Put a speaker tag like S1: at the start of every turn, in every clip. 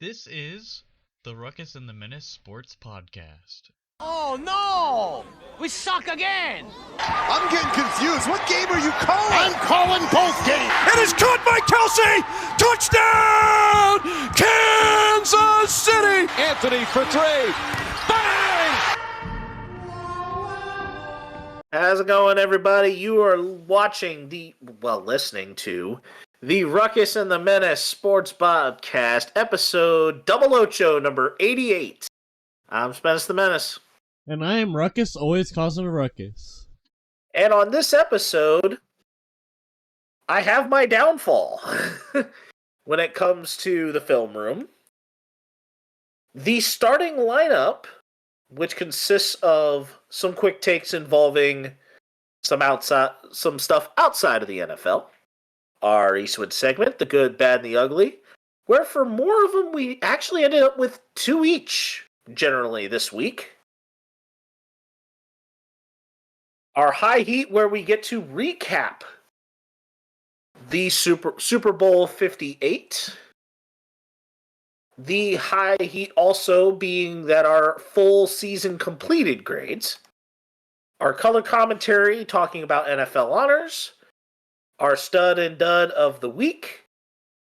S1: This is the Ruckus and The Menace Sports Podcast.
S2: Oh no! We suck again!
S3: I'm getting confused. What game are you calling?
S4: I'm calling both games.
S5: It is caught by Kelsey! Touchdown! Kansas City!
S4: Anthony for three. Bang!
S6: How's it going, everybody? You are listening to the Ruckus and The Menace Sports Podcast, episode 008, number 88. I'm Spence the Menace.
S7: And I am Ruckus, always causing a ruckus.
S6: And on this episode, I have my downfall when it comes to the film room. The starting lineup, which consists of some quick takes involving some stuff outside of the NFL. Our Eastwood segment, The Good, Bad, and the Ugly, where for more of them, we actually ended up with two each, generally, this week. Our High Heat, where we get to recap the Super Bowl 58. The High Heat also being that our full season completed grades. Our color commentary talking about NFL honors. Our stud and dud of the week,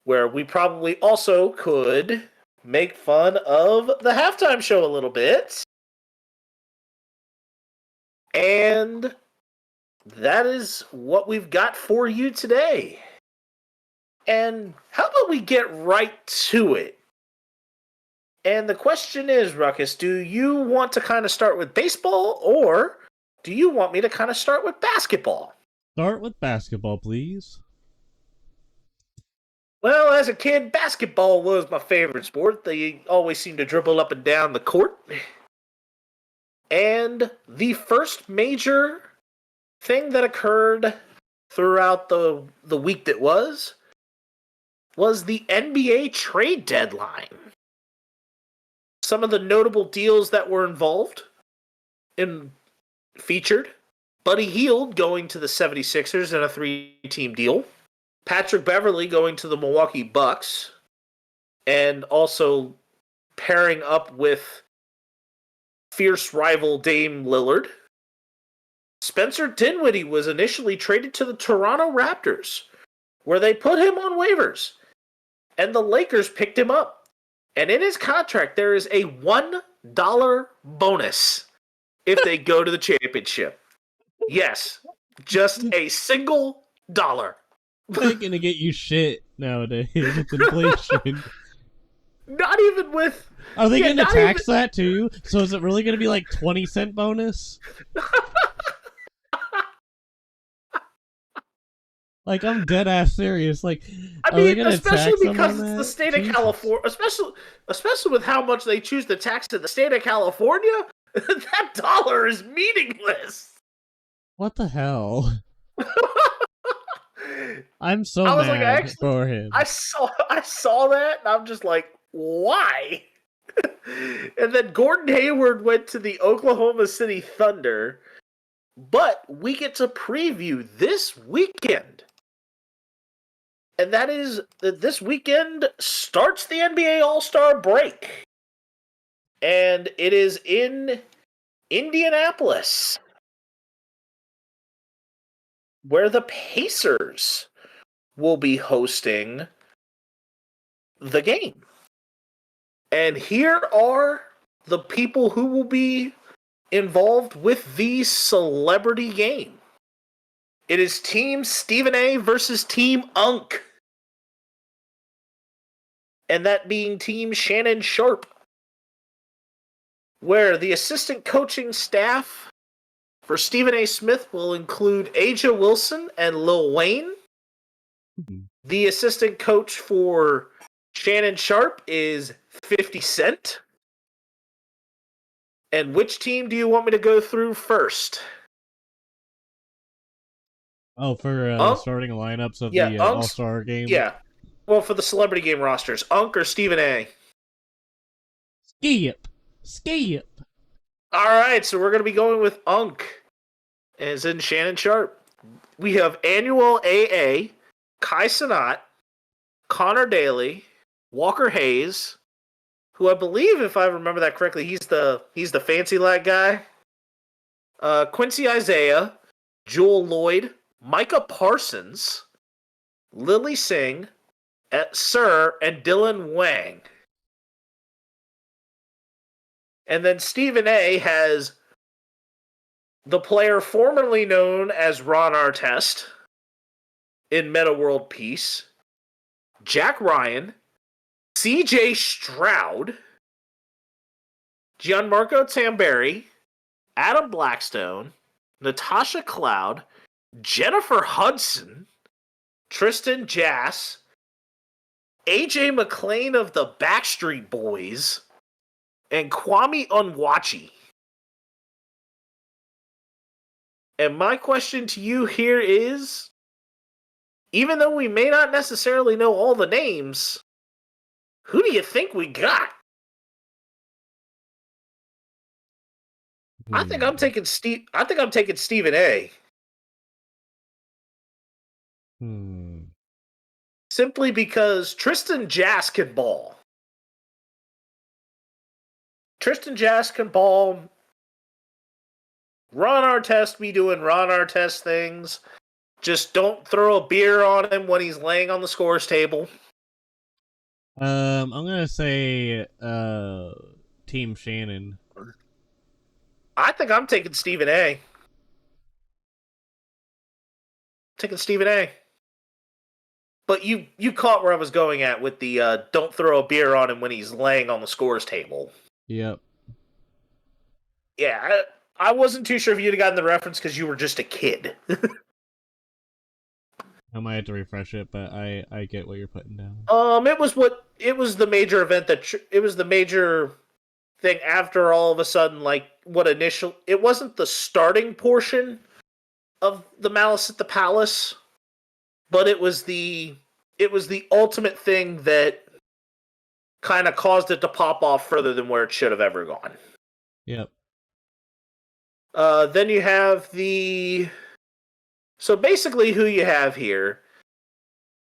S6: where we probably also could make fun of the halftime show a little bit. And that is what we've got for you today. And how about we get right to it? And the question is, Ruckus, do you want to kind of start with baseball, or do you want me to kind of start with basketball?
S7: Start with basketball, please.
S6: Well, as a kid, basketball was my favorite sport. They always seemed to dribble up and down the court. And the first major thing that occurred throughout the week that was the NBA trade deadline. Some of the notable deals that were involved featured Buddy Hield going to the 76ers in a 3-team deal, Patrick Beverley going to the Milwaukee Bucks, and also pairing up with fierce rival Dame Lillard. Spencer Dinwiddie was initially traded to the Toronto Raptors, where they put him on waivers, and the Lakers picked him up. And in his contract, there is a $1 bonus if they go to the championship. Yes, just a single dollar.
S7: They're gonna get you shit nowadays with inflation.
S6: Not even with...
S7: Are they gonna tax that too? So is it really gonna be like 20-cent bonus? Like, I'm dead ass serious. Like,
S6: I mean, especially because it's the state of California, especially with how much they choose to tax in the state of California, that dollar is meaningless.
S7: What the hell? I'm so mad for him.
S6: I saw that, and I'm just like, why? And then Gordon Hayward went to the Oklahoma City Thunder, but we get to preview this weekend. And that is that this weekend starts the NBA All-Star break. And it is in Indianapolis, where the Pacers will be hosting the game. And here are the people who will be involved with the celebrity game. It is Team Stephen A versus Team Unk. And that being Team Shannon Sharp, where the assistant coaching staff for Stephen A. Smith will include Aja Wilson and Lil Wayne. The assistant coach for Shannon Sharp is 50 Cent. And which team do you want me to go through first?
S7: Oh, for starting lineups of the All-Star game?
S6: Yeah. Well, for the celebrity game rosters, Unk or Stephen A?
S7: Skip.
S6: All right, so we're going to be going with Unk, as in Shannon Sharp. We have Annual AA, Kai Cenat, Connor Daly, Walker Hayes, who I believe, if I remember that correctly, he's the fancy lad guy. Quincy Isaiah, Jewel Lloyd, Micah Parsons, Lily Singh, Sir, and Dylan Wang. And then Stephen A has the player formerly known as Ron Artest in Meta World Peace, Jack Ryan, CJ Stroud, Gianmarco Tamberi, Adam Blackstone, Natasha Cloud, Jennifer Hudson, Tristan Jass, AJ McClain of the Backstreet Boys, and Kwame Onwuachi. And my question to you here is, even though we may not necessarily know all the names, who do you think we got? I think I'm taking Stephen A. Simply because Tristan Jass can ball. Tristan Jass can ball. Ron Artest be doing Ron Artest things. Just don't throw a beer on him when he's laying on the scores table.
S7: I'm gonna say Team Shannon.
S6: I think I'm taking Stephen A. Taking Stephen A. But you caught where I was going at with the don't throw a beer on him when he's laying on the scores table.
S7: Yep.
S6: Yeah, I wasn't too sure if you'd have gotten the reference because you were just a kid.
S7: I might have to refresh it, but I get what you're putting down.
S6: It was the major event it was the major thing after all of a sudden, like, it wasn't the starting portion of the Malice at the Palace, but it was the ultimate thing that kind of caused it to pop off further than where it should have ever gone.
S7: Yep.
S6: Then you have so basically who you have here,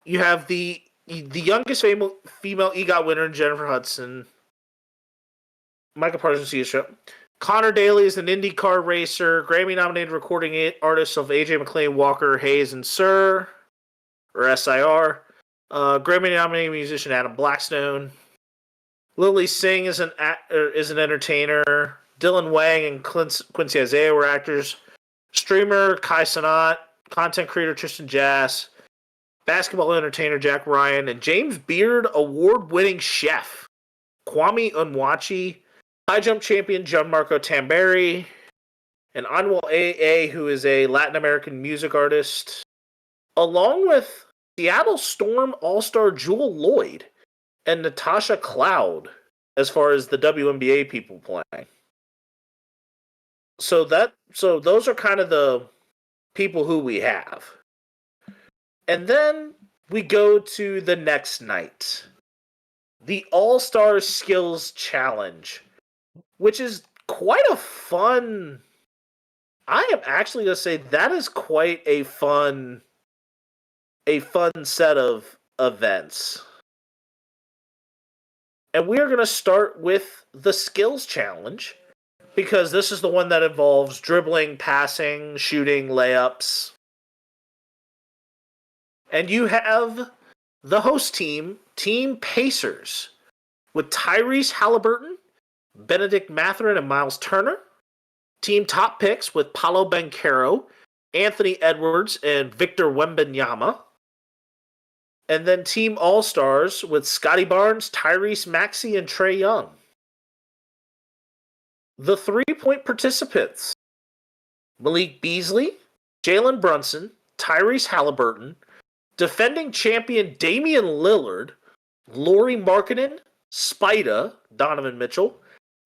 S6: you have the youngest female EGOT winner, Jennifer Hudson, Micah Parsons, Connor Daly is an IndyCar racer, Grammy-nominated recording artist of AJ McClain, Walker, Hayes, and Sir, or SIR. Grammy-nominated musician Adam Blackstone. Lily Singh is an entertainer. Dylan Wang and Quincy Isaiah were actors. Streamer Kai Sanat, content creator Tristan Jass, basketball entertainer Jack Ryan, and James Beard award-winning chef Kwame Onwuachi, high jump champion Gianmarco Tamberi, and Anwar A.A., who is a Latin American music artist, along with Seattle Storm all-star Jewel Lloyd and Natasha Cloud, as far as the WNBA people playing. So those are kind of the people who we have. And then we go to the next night. The All-Star Skills Challenge, which is quite a fun... I am actually going to say that is quite a fun set of events. And we are going to start with the Skills Challenge, because this is the one that involves dribbling, passing, shooting, layups. And you have the host team, Team Pacers, with Tyrese Halliburton, Benedict Mathurin, and Miles Turner. Team Top Picks with Paolo Banchero, Anthony Edwards, and Victor Wembanyama. And then Team All-Stars with Scotty Barnes, Tyrese Maxey, and Trae Young. The 3-point participants: Malik Beasley, Jalen Brunson, Tyrese Halliburton, defending champion Damian Lillard, Lauri Markkanen, Spida, Donovan Mitchell,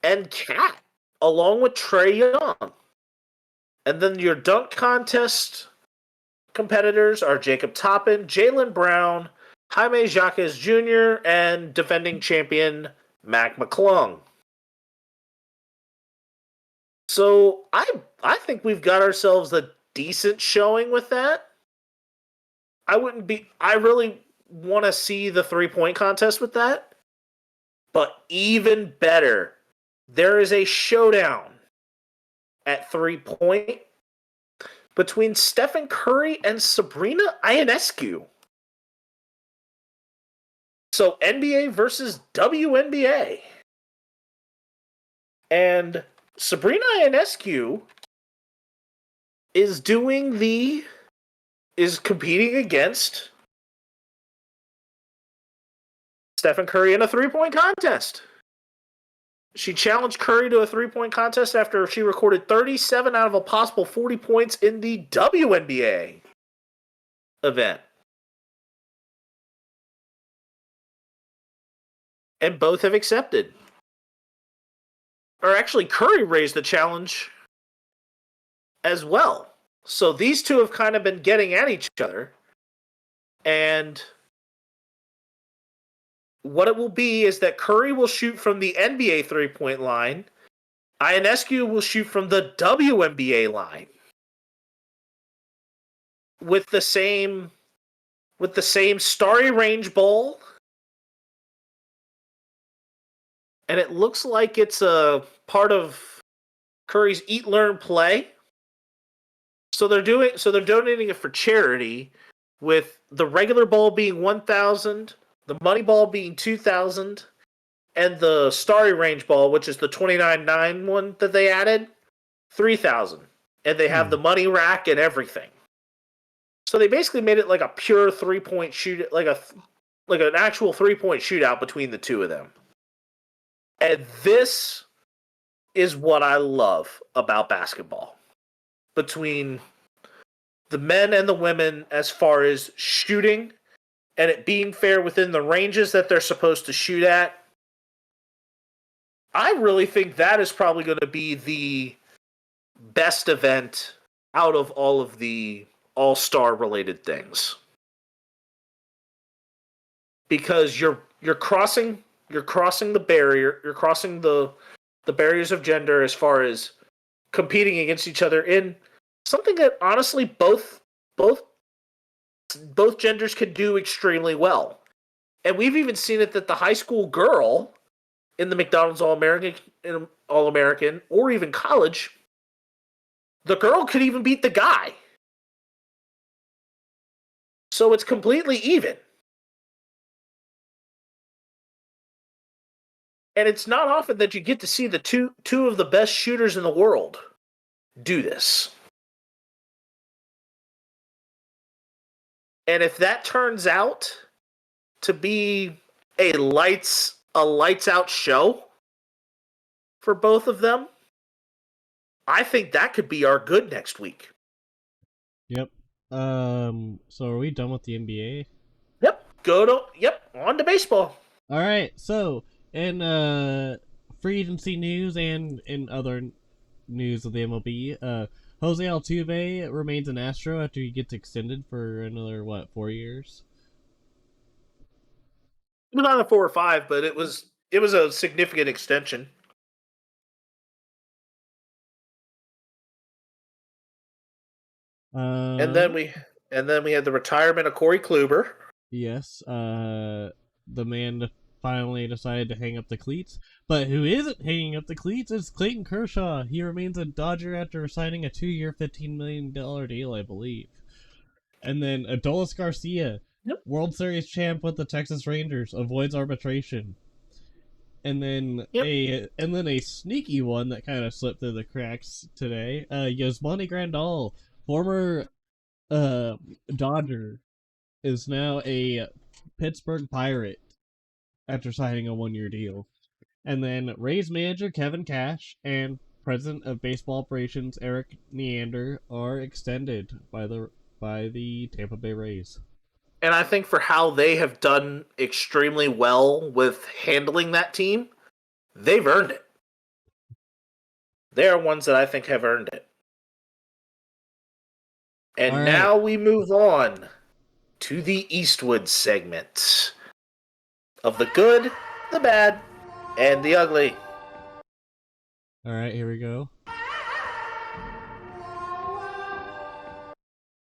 S6: and Cat, along with Trae Young. And then your dunk contest competitors are Jacob Toppin, Jaylen Brown, Jaime Jacques Jr., and defending champion Mac McClung. So I think we've got ourselves a decent showing with that. I really want to see the 3-point contest with that, But even better, there is a showdown at 3-point between Stephen Curry and Sabrina Ionescu. So NBA versus WNBA. And Sabrina Ionescu is competing against Stephen Curry in a 3-point contest. She challenged Curry to a 3-point contest after she recorded 37 out of a possible 40 points in the WNBA event. And both have accepted. Or actually, Curry raised the challenge as well. So these two have kind of been getting at each other. And what it will be is that Curry will shoot from the NBA 3-point line. Ionescu will shoot from the WNBA line. With the same starry range ball. And it looks like it's a part of Curry's Eat, Learn, Play. So they're donating it for charity, with the regular ball being $1,000, the money ball being $2,000, and the starry range ball, which is the 29.9 one that they added, $3,000. And they have the money rack and everything. So they basically made it like a pure 3-point shoot, like an actual 3-point shootout between the two of them. And this is what I love about basketball. Between the men and the women as far as shooting and it being fair within the ranges that they're supposed to shoot at. I really think that is probably going to be the best event out of all of the all-star related things. Because you're crossing the barrier, you're crossing the barriers of gender as far as competing against each other in something that honestly both genders can do extremely well. And we've even seen it that the high school girl in the McDonald's All-American or even college, the girl could even beat the guy. So it's completely even. And it's not often that you get to see the two of the best shooters in the world do this. And if that turns out to be a lights out show for both of them, I think that could be our good next week.
S7: Yep. So are we done with the NBA?
S6: Yep. On to baseball.
S7: All right. So in free agency news and in other news of the MLB, Jose Altuve remains an Astro after he gets extended for another 4 years?
S6: It was either 4 or 5, but it was a significant extension. And then we had the retirement of Corey Kluber.
S7: Yes, the man finally decided to hang up the cleats. But who isn't hanging up the cleats is Clayton Kershaw. He remains a Dodger after signing a 2-year, $15 million deal, I believe. And then Adolis Garcia, World Series champ with the Texas Rangers, avoids arbitration. And then a sneaky one that kind of slipped through the cracks today. Yasmani Grandal, former Dodger, is now a Pittsburgh Pirate after signing a 1-year deal. And then Rays manager Kevin Cash and president of baseball operations Eric Neander are extended by the Tampa Bay Rays.
S6: And I think for how they have done extremely well with handling that team, they've earned it. They are ones that I think have earned it. And now we move on to the Eastwood segment of the good, the bad, and the ugly.
S7: All right, here we go.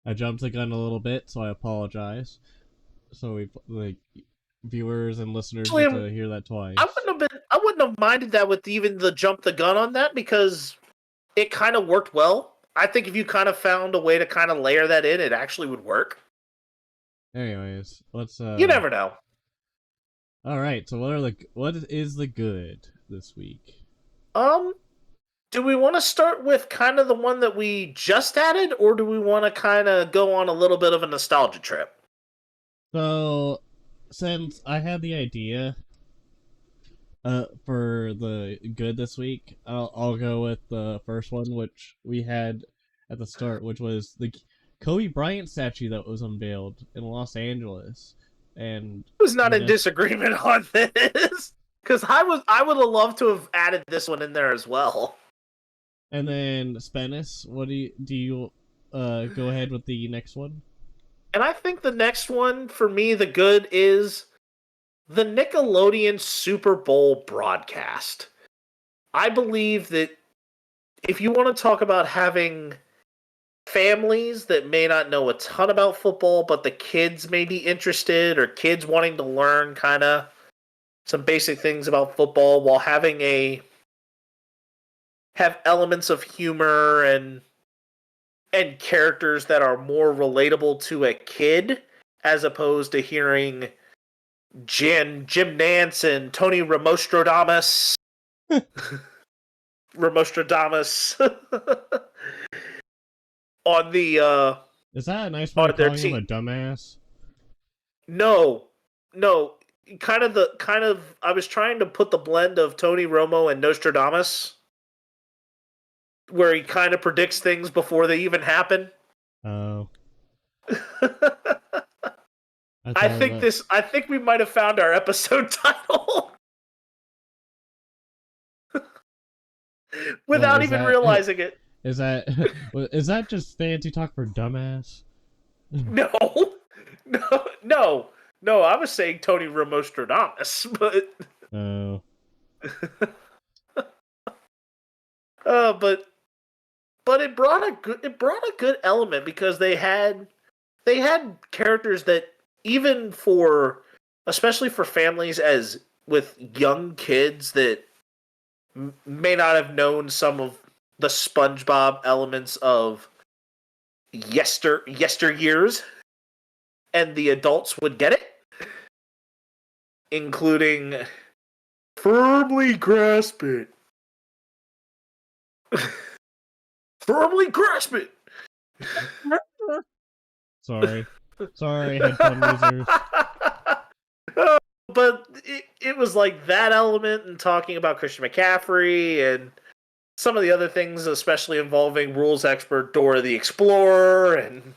S7: I jumped the gun a little bit, so I apologize. So viewers and listeners
S6: Actually,
S7: get to hear that twice.
S6: I wouldn't have minded that with even the jump the gun on that, because it kind of worked well. I think if you kind of found a way to kind of layer that in, it actually would work.
S7: Anyways, let's
S6: You never know.
S7: All right, so what is the good this week?
S6: Do we want to start with kind of the one that we just added, or do we want to kind of go on a little bit of a nostalgia trip?
S7: So, since I had the idea for the good this week, I'll go with the first one, which we had at the start, which was the Kobe Bryant statue that was unveiled in Los Angeles. And
S6: I was not in disagreement on this, because I would have loved to have added this one in there as well.
S7: And then Spennis, what do you go ahead with the next one?
S6: And I think the next one for me, the good, is the Nickelodeon Super Bowl broadcast. I believe that if you want to talk about having families that may not know a ton about football, but the kids may be interested, or kids wanting to learn kind of some basic things about football while have elements of humor and characters that are more relatable to a kid, as opposed to hearing Jim Nance and Tony Romostradamus on the
S7: Is that a nice way of calling him a dumbass?
S6: No. Kind of I was trying to put the blend of Tony Romo and Nostradamus, where he kind of predicts things before they even happen.
S7: Oh.
S6: I think we might have found our episode title. Without even realizing it.
S7: Is that just fancy talk for dumbass?
S6: No. I was saying Tony Romostradamus, but
S7: oh.
S6: But it brought a good element, because they had characters that, even especially for families as with young kids that may not have known some of the SpongeBob elements of yesteryears, and the adults would get it, including firmly grasp it. Firmly grasp it.
S7: Sorry, headphone users.
S6: But it was like that element, and talking about Christian McCaffrey and some of the other things, especially involving rules expert Dora the Explorer and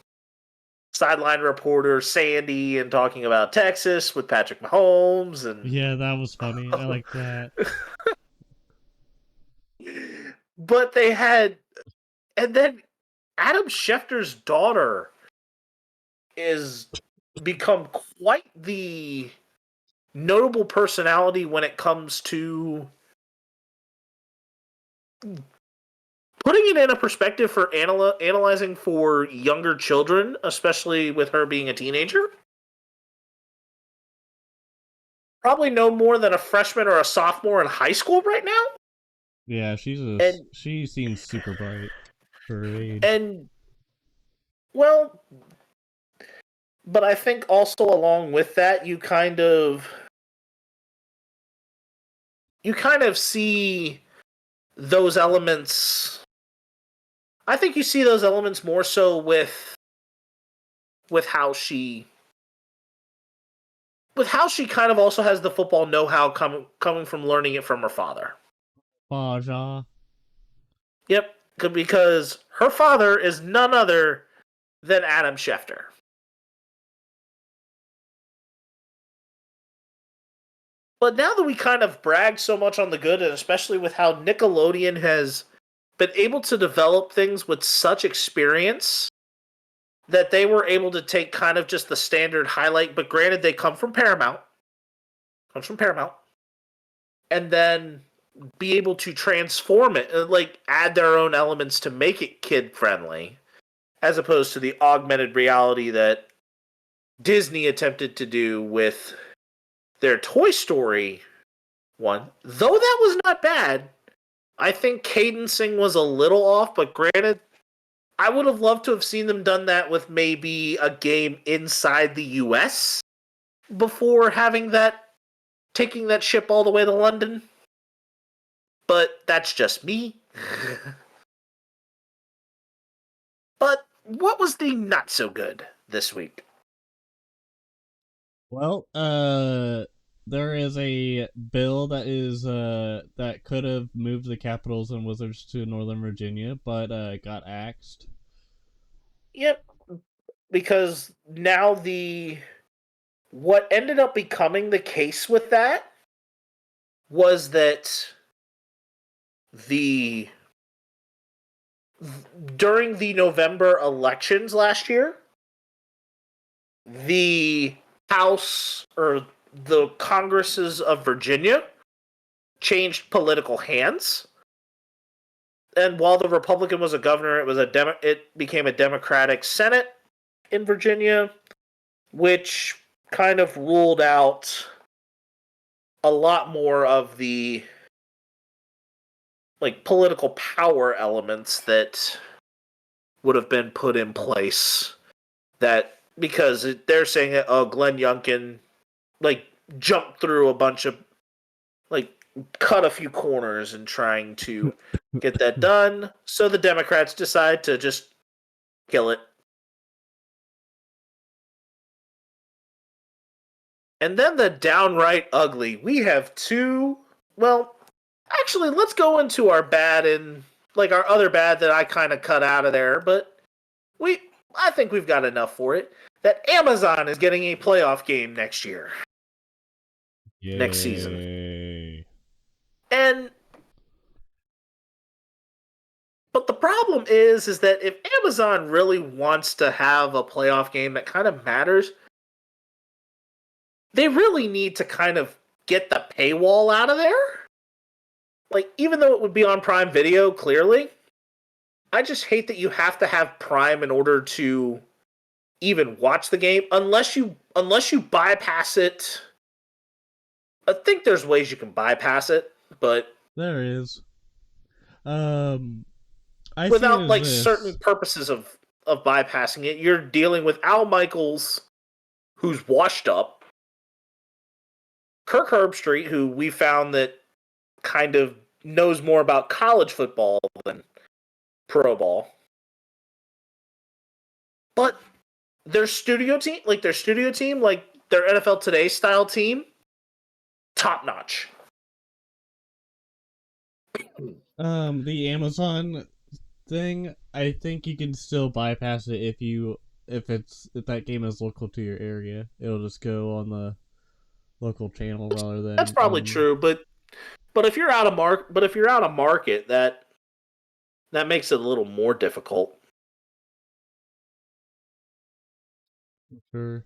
S6: sideline reporter Sandy, and talking about Texas with Patrick Mahomes. And
S7: yeah, that was funny. I like that.
S6: But they had, and then Adam Schefter's daughter is become quite the notable personality when it comes to putting it in a perspective for analyzing for younger children, especially with her being a teenager. Probably no more than a freshman or a sophomore in high school right now.
S7: Yeah, she seems super bright for her age.
S6: And, well, but I think also along with that, you kind of see those elements. I think you see those elements more so with how she kind of also has the football know-how coming from learning it from her father.
S7: Faja.
S6: Yep, because her father is none other than Adam Schefter. But now that we kind of brag so much on the good, and especially with how Nickelodeon has been able to develop things with such experience, that they were able to take kind of just the standard highlight, but granted they come from Paramount. And then be able to transform it, like add their own elements to make it kid-friendly, as opposed to the augmented reality that Disney attempted to do with their Toy Story one, though that was not bad. I think cadencing was a little off, but granted, I would have loved to have seen them done that with maybe a game inside the US before taking that ship all the way to London. But that's just me. But what was the not so good this week?
S7: Well, there is a bill that could have moved the Capitals and Wizards to Northern Virginia, but got axed.
S6: Yep, because now what ended up becoming the case with that was that during the November elections last year, the House or the Congresses of Virginia changed political hands. And while the Republican was a governor, it became a Democratic Senate in Virginia, which kind of ruled out a lot more of the political power elements that would have been put in place, that because they're saying that Glenn Youngkin jumped through a bunch of cut a few corners in trying to get that done, so the Democrats decide to just kill it. And then the downright ugly. We have actually, let's go into our bad and our other bad that I kind of cut out of there, but I think we've got enough for it. That Amazon is getting a playoff game next year.
S7: Yay.
S6: Next season. But the problem is that if Amazon really wants to have a playoff game that kind of matters, they really need to kind of get the paywall out of there. Even though it would be on Prime Video, clearly, I just hate that you have to have Prime in order to even watch the game, unless you bypass it. I think there's ways you can bypass it, but
S7: there is.
S6: Without certain purposes of bypassing it, you're dealing with Al Michaels, who's washed up, Kirk Herbstreit, who we found that kind of knows more about college football than pro ball. But their studio team, their NFL Today style team, top notch.
S7: The Amazon thing, I think you can still bypass it if that game is local to your area. It'll just go on the local channel rather than.
S6: That's probably true, but if you're out of market, that makes it a little more difficult.
S7: Sure.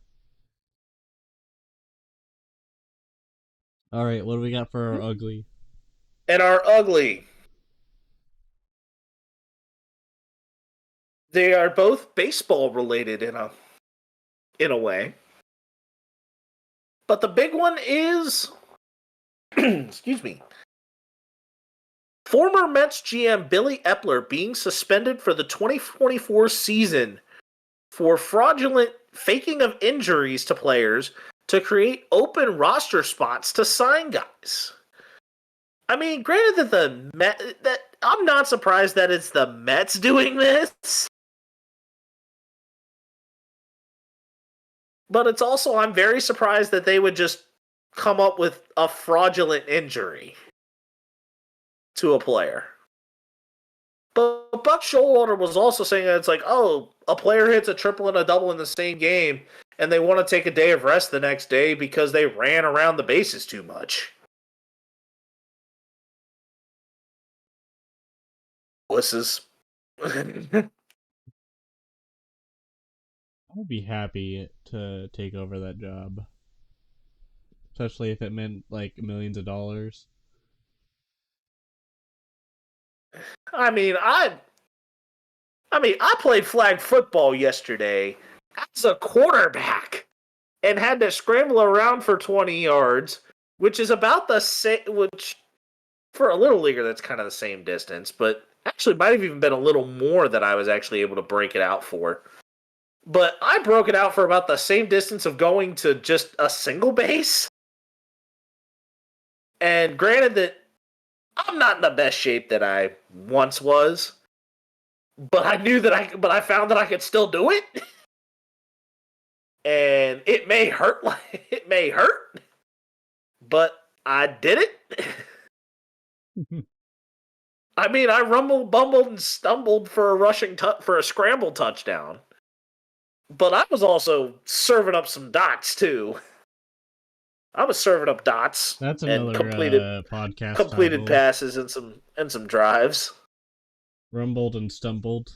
S7: All right, what do we got for our ugly?
S6: And our ugly, they are both baseball related in a way. But the big one is excuse me. Former Mets GM Billy Epler being suspended for the 2024 season for fraudulent faking of injuries to players to create open roster spots to sign guys. I mean, granted that I'm not surprised that it's the Mets doing this. But it's also, I'm very surprised that they would just come up with a fraudulent injury to a player. But Buck Showalter was also saying that it's a player hits a triple and a double in the same game, and they want to take a day of rest the next day because they ran around the bases too much. Wusses.
S7: I would be happy to take over that job. Especially if it meant millions of dollars.
S6: I played flag football yesterday as a quarterback. and had to scramble around for 20 yards, which is about the same, which for a little leaguer, that's kind of the same distance, but actually might have even been a little more that I was actually able to break it out for. But I broke it out for about the same distance of going to just a single base. And granted that I'm not in the best shape that I once was, but I found that I could still do it. And it may hurt, but I did it. I mean, I rumbled, bumbled, and stumbled for a scramble touchdown. But I was also serving up some dots too. I was serving up dots.
S7: That's another podcast
S6: completed
S7: title.
S6: passes and some drives.
S7: Rumbled and stumbled.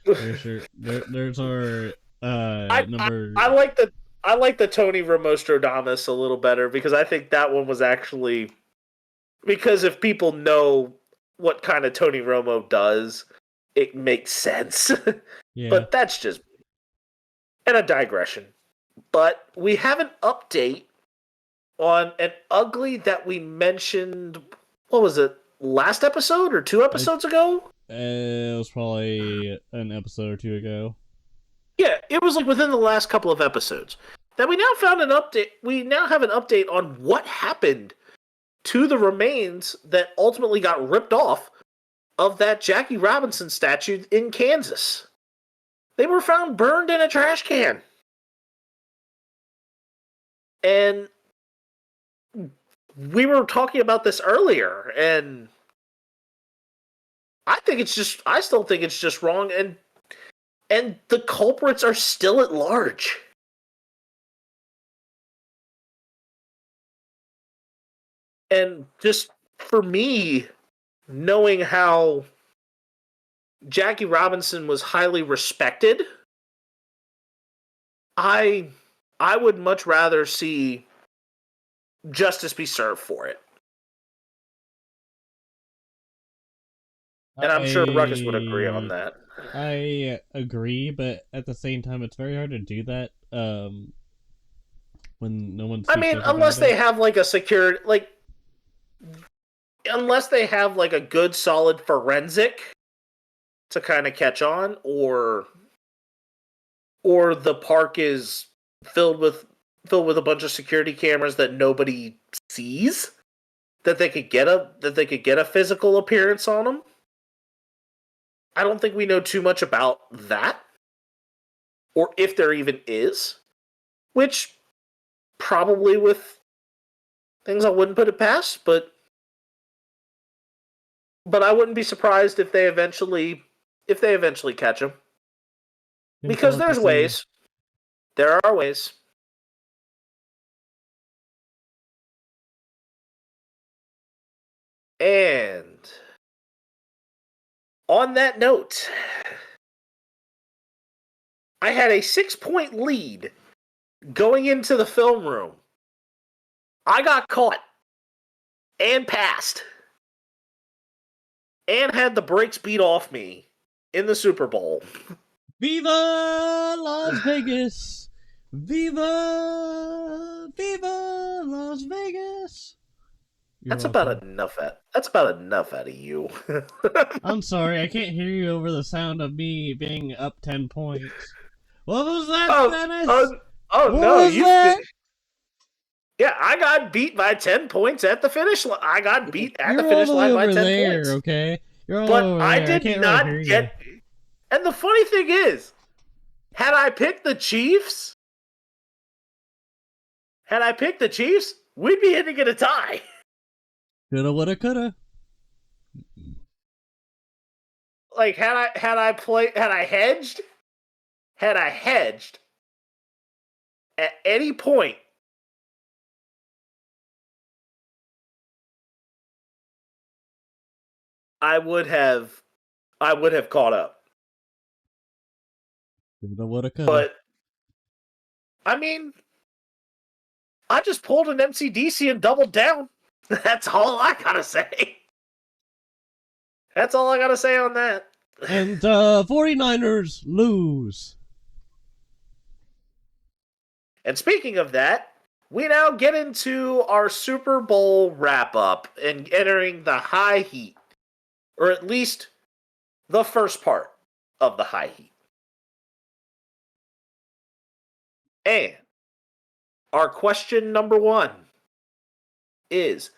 S7: There's our number.
S6: I like the Tony Romostradamus a little better because I think that one was actually, because if people know what kind of Tony Romo does, it makes sense.
S7: Yeah.
S6: But that's just a digression. But we have an update on an ugly that we mentioned, what was it, last episode or 2 episodes ago?
S7: It was probably an episode or 2 ago.
S6: Yeah, it was like within the last couple of episodes. That we now found an update. We now have an update on what happened to the remains that ultimately got ripped off of that Jackie Robinson statue in Kansas. They were found burned in a trash can. And we were talking about this earlier, and I still think it's just wrong, and the culprits are still at large. And just for me, knowing how Jackie Robinson was highly respected, I would much rather see justice be served for it. And I'm sure Ruckus would agree on that.
S7: I agree, but at the same time, it's very hard to do that when no one's.
S6: I mean, unless they have like a security, unless they have like a good, solid forensic to kind of catch on, or the park is filled with a bunch of security cameras that nobody sees, that they could get a physical appearance on them. I don't think we know too much about that, or if there even is, which probably with things I wouldn't put it past, but I wouldn't be surprised if they eventually catch him. Because there's ways. There are ways. And on that note, I had a 6-point lead going into the film room. I got caught and passed and had the brakes beat off me in the Super Bowl.
S7: Viva Las Vegas! Viva Las Vegas!
S6: That's about enough out of you.
S7: I'm sorry, I can't hear you over the sound of me being up 10 points. What was that, Menace?
S6: No, yeah, I got beat by 10 points at the finish line. I got beat at the finish line by 10 points.
S7: Okay? You're all
S6: but
S7: over
S6: I
S7: there.
S6: did not get. And the funny thing is, had I picked the Chiefs, we'd be hitting it a tie.
S7: Coulda, woulda, coulda.
S6: Like had I hedged at any point, I would have caught up.
S7: Coulda, woulda, coulda.
S6: But I mean, I just pulled an MCDC and doubled down. That's all I gotta say. That's all I gotta say on that.
S7: And 49ers lose.
S6: And speaking of that, we now get into our Super Bowl wrap-up and entering the high heat. Or at least the first part of the high heat. And our question number 1 is,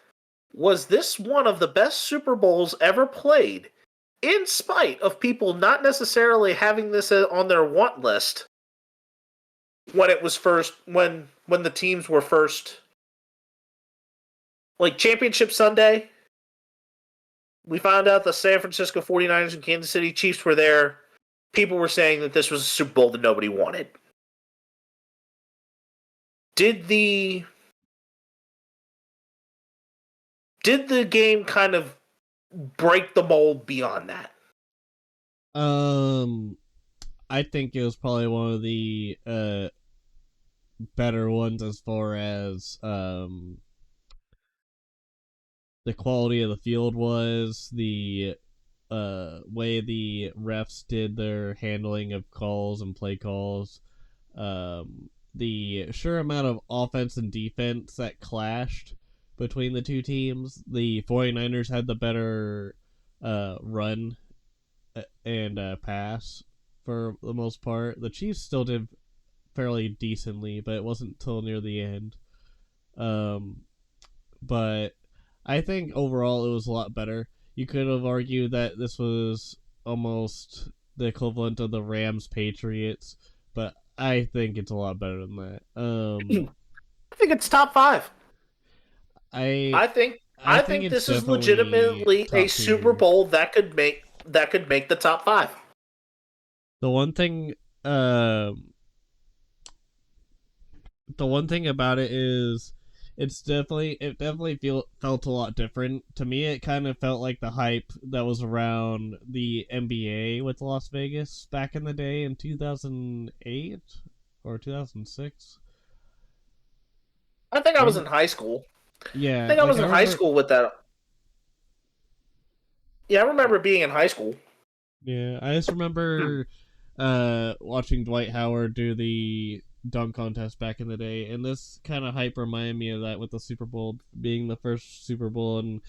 S6: was this one of the best Super Bowls ever played, in spite of people not necessarily having this on their want list when it was first, when the teams were first, like Championship Sunday? We found out the San Francisco 49ers and Kansas City Chiefs were there. People were saying that this was a Super Bowl that nobody wanted. Did the game kind of break the mold beyond that?
S7: I think it was probably one of the better ones as far as the quality of the field was, the way the refs did their handling of calls and play calls, the sure amount of offense and defense that clashed between the two teams. The 49ers had the better run and pass for the most part. The Chiefs still did fairly decently, but it wasn't till near the end. But I think overall it was a lot better. You could have argued that this was almost the equivalent of the Rams-Patriots, but I think it's a lot better than that.
S6: I think it's top 5. I think this is legitimately a Super Bowl that could make the top 5.
S7: The one thing about it is it definitely felt a lot different. To me, it kind of felt like the hype that was around the NBA with Las Vegas back in the day in 2008 or 2006.
S6: I think I was in high school.
S7: Yeah,
S6: I think I was in high school with that. Yeah, I remember being in high school.
S7: Yeah, I just remember watching Dwight Howard do the dunk contest back in the day, and this kind of hype reminded me of that with the Super Bowl being the first Super Bowl in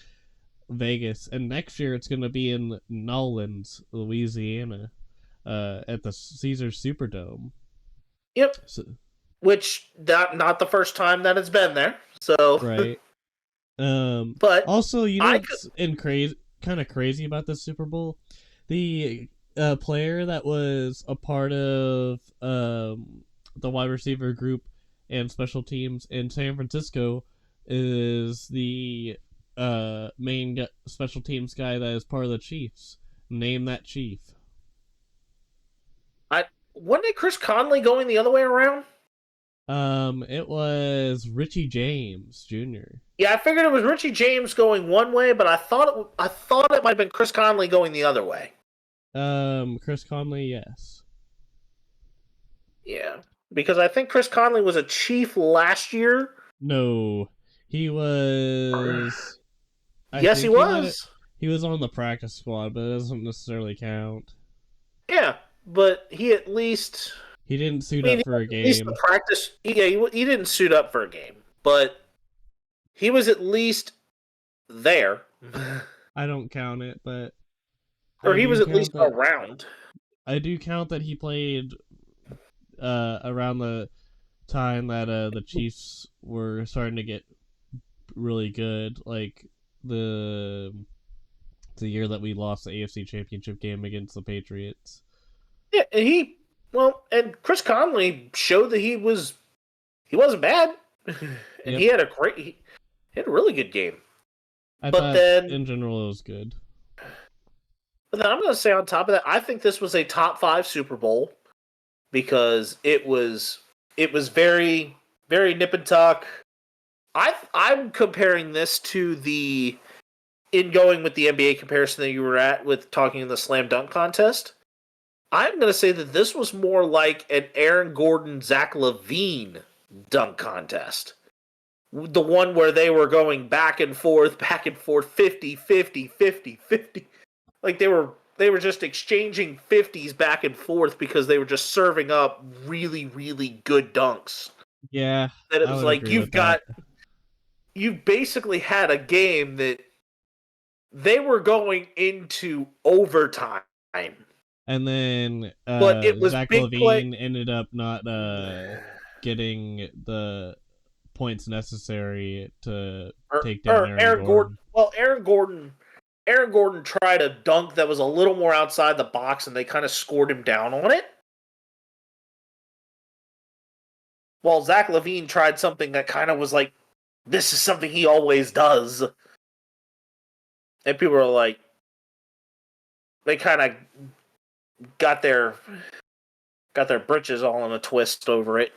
S7: Vegas, and next year it's going to be in Nolens, Louisiana, at the Caesars Superdome.
S6: Yep. Which not the first time that it's been there. So
S7: right.
S6: But
S7: also, you know what's kind of crazy about the Super Bowl? The player that was a part of the wide receiver group and special teams in San Francisco is the main special teams guy that is part of the Chiefs. Name that Chief.
S6: Wasn't it Chris Conley going the other way around?
S7: It was Richie James Jr.
S6: Yeah, I figured it was Richie James going one way, but I thought it might have been Chris Conley going the other way.
S7: Chris Conley, yes.
S6: Yeah, because I think Chris Conley was a Chief last year.
S7: No, he was.
S6: Yes, he was.
S7: He was on the practice squad, but it doesn't necessarily count.
S6: Yeah, but he at least...
S7: He didn't suit up for a game. At least
S6: the practice... Yeah, he didn't suit up for a game, but he was at least there.
S7: I don't count it, but...
S6: Or he was at least around.
S7: I do count that he played around the time that the Chiefs were starting to get really good, like the year that we lost the AFC Championship game against the Patriots.
S6: Yeah, and Chris Conley showed that he wasn't bad, and
S7: yep.
S6: he had a really good game.
S7: But then in general it was good.
S6: But then I'm going to say on top of that, I think this was a top 5 Super Bowl because it was very, very nip and tuck. I'm comparing this to going with the NBA comparison that you were at with talking in the slam dunk contest. I'm going to say that this was more like an Aaron Gordon, Zach LaVine dunk contest. The one where they were going back and forth, 50, 50, 50, 50. Like they were just exchanging 50s back and forth because they were just serving up really, really good dunks.
S7: Yeah,
S6: That it
S7: I
S6: was
S7: would
S6: like
S7: agree with that.
S6: you've basically had a game that they were going into overtime,
S7: And then
S6: but it was
S7: Zach
S6: big play.
S7: Levine ended up not getting the points necessary to take down
S6: Or
S7: Aaron
S6: Aaron Gordon.
S7: Gordon.
S6: Well, Aaron Gordon tried a dunk that was a little more outside the box, and they kind of scored him down on it. While Zach Levine tried something that kind of was like, this is something he always does. And people were like, they kind of got their britches all in a twist over it.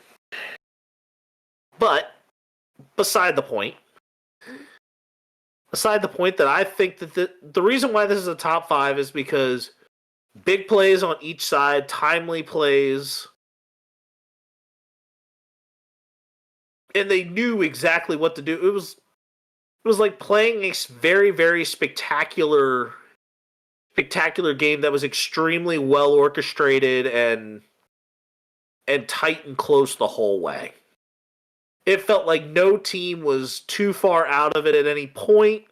S6: But beside the point that I think that the reason why this is a top 5 is because big plays on each side, timely plays, and they knew exactly what to do. It was like playing a very, very spectacular game that was extremely well orchestrated and tight and close the whole way. It felt like no team was too far out of it at any point.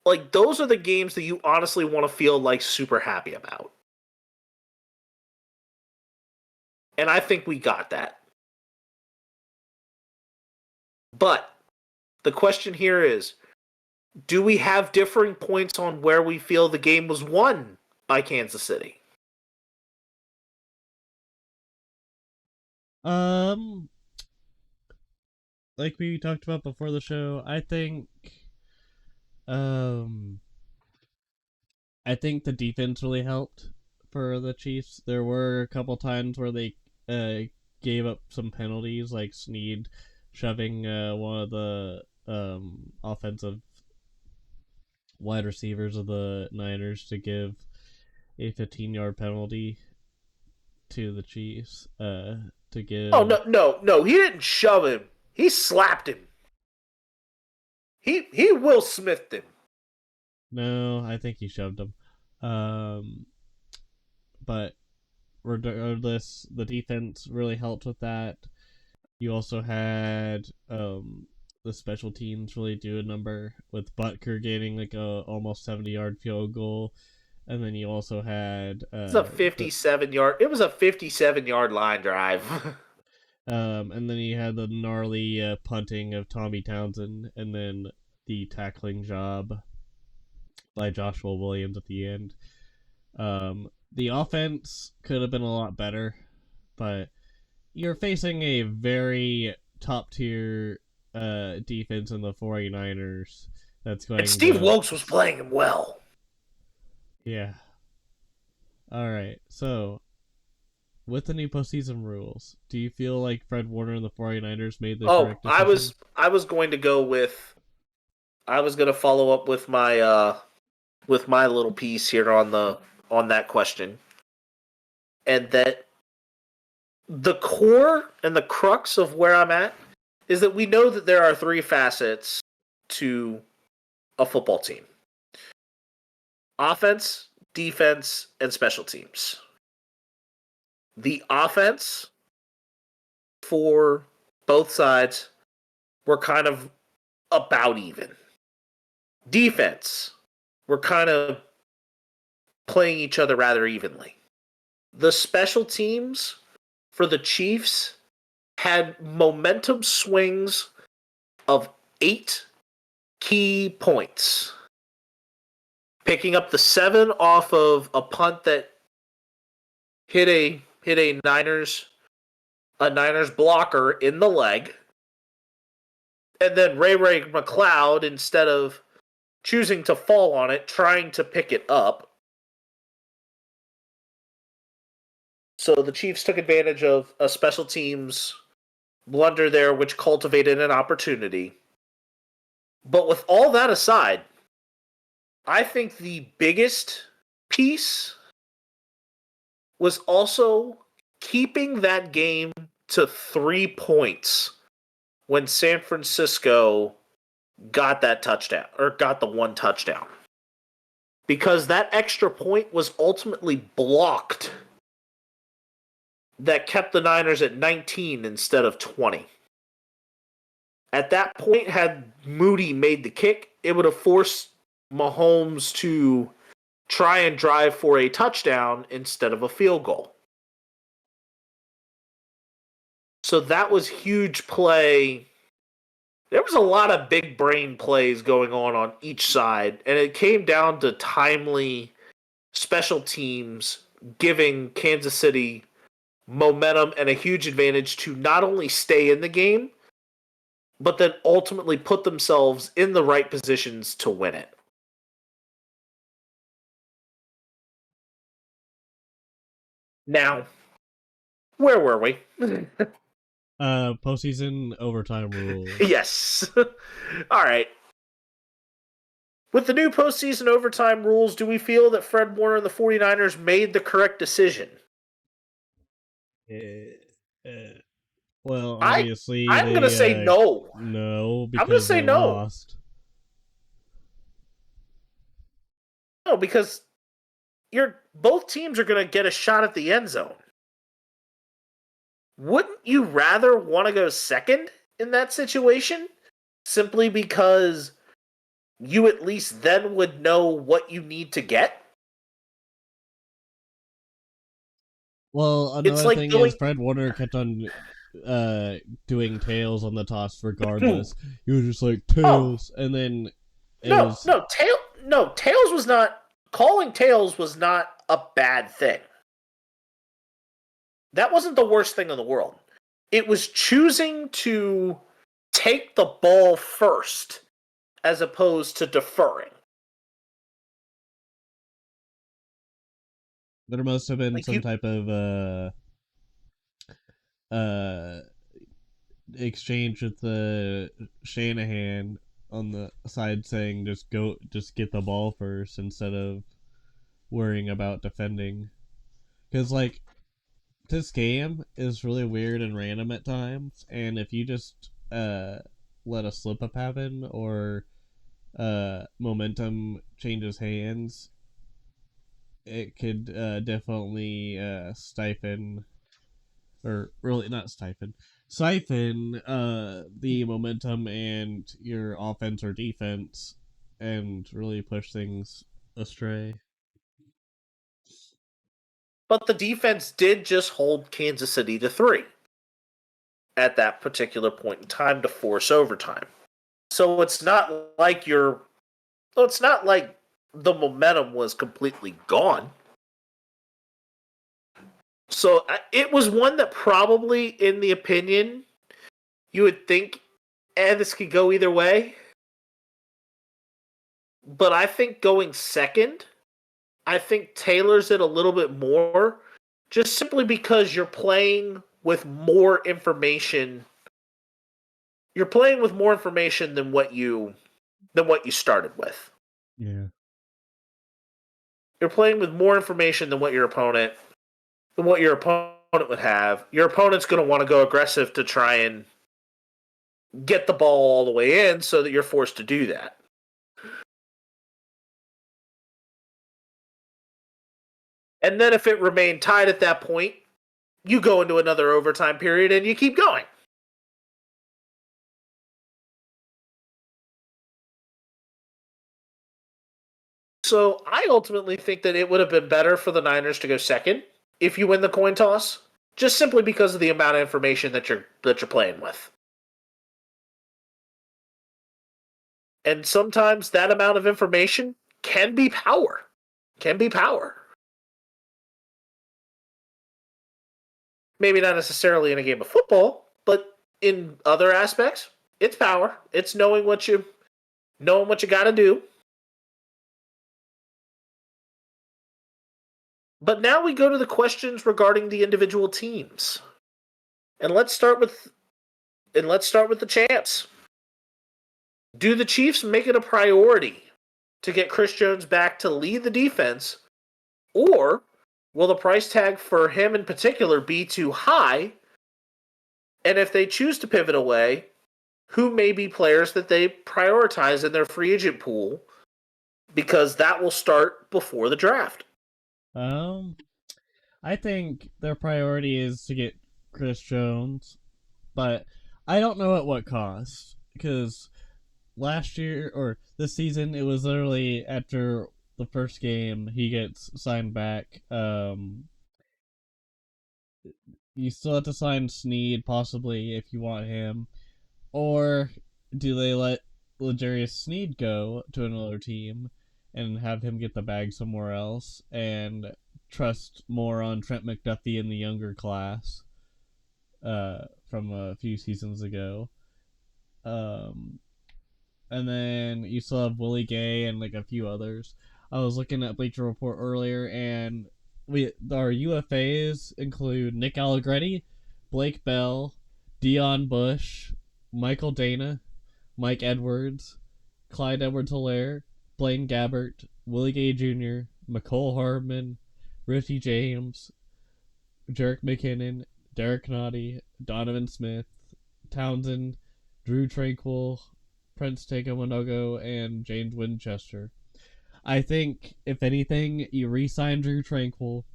S6: Like, those are the games that you honestly want to feel like super happy about. And I think we got that. But the question here is, do we have differing points on where we feel the game was won by Kansas City?
S7: Like we talked about before the show, um I think the defense really helped for the Chiefs. There were a couple times where they gave up some penalties, like Snead shoving one of the offensive wide receivers of the Niners to give a 15-yard penalty to the Chiefs. To give.
S6: Oh, no! He didn't shove him. He slapped him. He Will Smithed him.
S7: No, I think he shoved him. But regardless, the defense really helped with that. You also had the special teams really do a number with Butker getting like a almost 70-yard field goal, and then you also had
S6: It was a 57-yard line drive.
S7: and then you had the gnarly punting of Tommy Townsend, and then the tackling job by Joshua Williams at the end. The offense could have been a lot better, but you're facing a very top tier defense in the 49ers that's going
S6: And Steve Wilkes was playing him well.
S7: Yeah. Alright, so with the new postseason rules, do you feel like Fred Warner and the 49ers made the correct decision?
S6: I was going to go with I was going to follow up with my little piece here on that question. And that the core and the crux of where I'm at is that we know that there are 3 facets to a football team: offense, defense, and special teams. The offense for both sides were kind of about even. Defense, we're kind of playing each other rather evenly. The special teams for the Chiefs had momentum swings of 8 key points. Picking up the 7 off of a punt that hit a Niners blocker in the leg. And then Ray McLeod, instead of choosing to fall on it, trying to pick it up. So the Chiefs took advantage of a special teams blunder there, which cultivated an opportunity. But with all that aside, I think the biggest piece was also keeping that game to 3 points when San Francisco got that touchdown, or got the 1 touchdown. Because that extra point was ultimately blocked that kept the Niners at 19 instead of 20. At that point, had Moody made the kick, it would have forced Mahomes to try and drive for a touchdown instead of a field goal. So that was huge play. There was a lot of big brain plays going on each side, and it came down to timely special teams giving Kansas City momentum and a huge advantage to not only stay in the game, but then ultimately put themselves in the right positions to win it. Now, where were we?
S7: Postseason overtime rules.
S6: Yes. All right. With the new postseason overtime rules, do we feel that Fred Warner and the 49ers made the correct decision?
S7: Well, obviously,
S6: I'm going to say no.
S7: No, because
S6: I'm going to say
S7: they
S6: no.
S7: lost.
S6: No, because both teams are going to get a shot at the end zone. Wouldn't you rather want to go second in that situation? Simply because you at least then would know what you need to get?
S7: Well, another thing is Fred Warner kept on doing tails on the toss regardless. He was just like, tails, and then
S6: Tails was not... Calling tails was not a bad thing. That wasn't the worst thing in the world. It was choosing to take the ball first as opposed to deferring.
S7: There must have been some type of exchange with the Shanahan on the side saying just get the ball first instead of worrying about defending. Because like this game is really weird and random at times, and if you just let a slip up happen or momentum changes hands, it could definitely siphon the momentum and your offense or defense and really push things astray.
S6: But the defense did just hold Kansas City to 3 at that particular point in time to force overtime. So it's not like the momentum was completely gone. So it was one that probably, in the opinion, you would think, this could go either way. But I think going second, I think tailors it a little bit more, just simply because you're playing with more information. You're playing with more information than what you started with.
S7: Yeah.
S6: You're playing with more information than what your opponent would have. Your opponent's going to want to go aggressive to try and get the ball all the way in so that you're forced to do that. And then if it remained tied at that point, you go into another overtime period and you keep going. So I ultimately think that it would have been better for the Niners to go second if you win the coin toss, just simply because of the amount of information that you're playing with. And sometimes that amount of information can be power. Maybe not necessarily in a game of football, but in other aspects, it's power. It's knowing what you got to do. But now we go to the questions regarding the individual teams. And let's start with the champs. Do the Chiefs make it a priority to get Chris Jones back to lead the defense, or will the price tag for him in particular be too high? And if they choose to pivot away, who may be players that they prioritize in their free agent pool? Because that will start before the draft.
S7: I I think their priority is to get Chris Jones, but I don't know at what cost, because last year, or this season, it was literally after the first game he gets signed back. You still have to sign Snead, possibly, if you want him. Or do they let L'Jarius Snead go to another team and have him get the bag somewhere else and trust more on Trent McDuffie in the younger class from a few seasons ago? And then you still have Willie Gay and like a few others. I was looking at Bleacher Report earlier, and our UFAs include Nick Allegretti, Blake Bell, Dion Bush, Michael Dana, Mike Edwards, Clyde Edwards-Helaire, Blaine Gabbert, Willie Gay Jr., McCole Hardman, Richie James, Jerick McKinnon, Derek Nottie, Donovan Smith, Townsend, Drew Tranquil, Prince Takamanogo, and James Winchester. I think, if anything, you re-sign Drew Tranquil,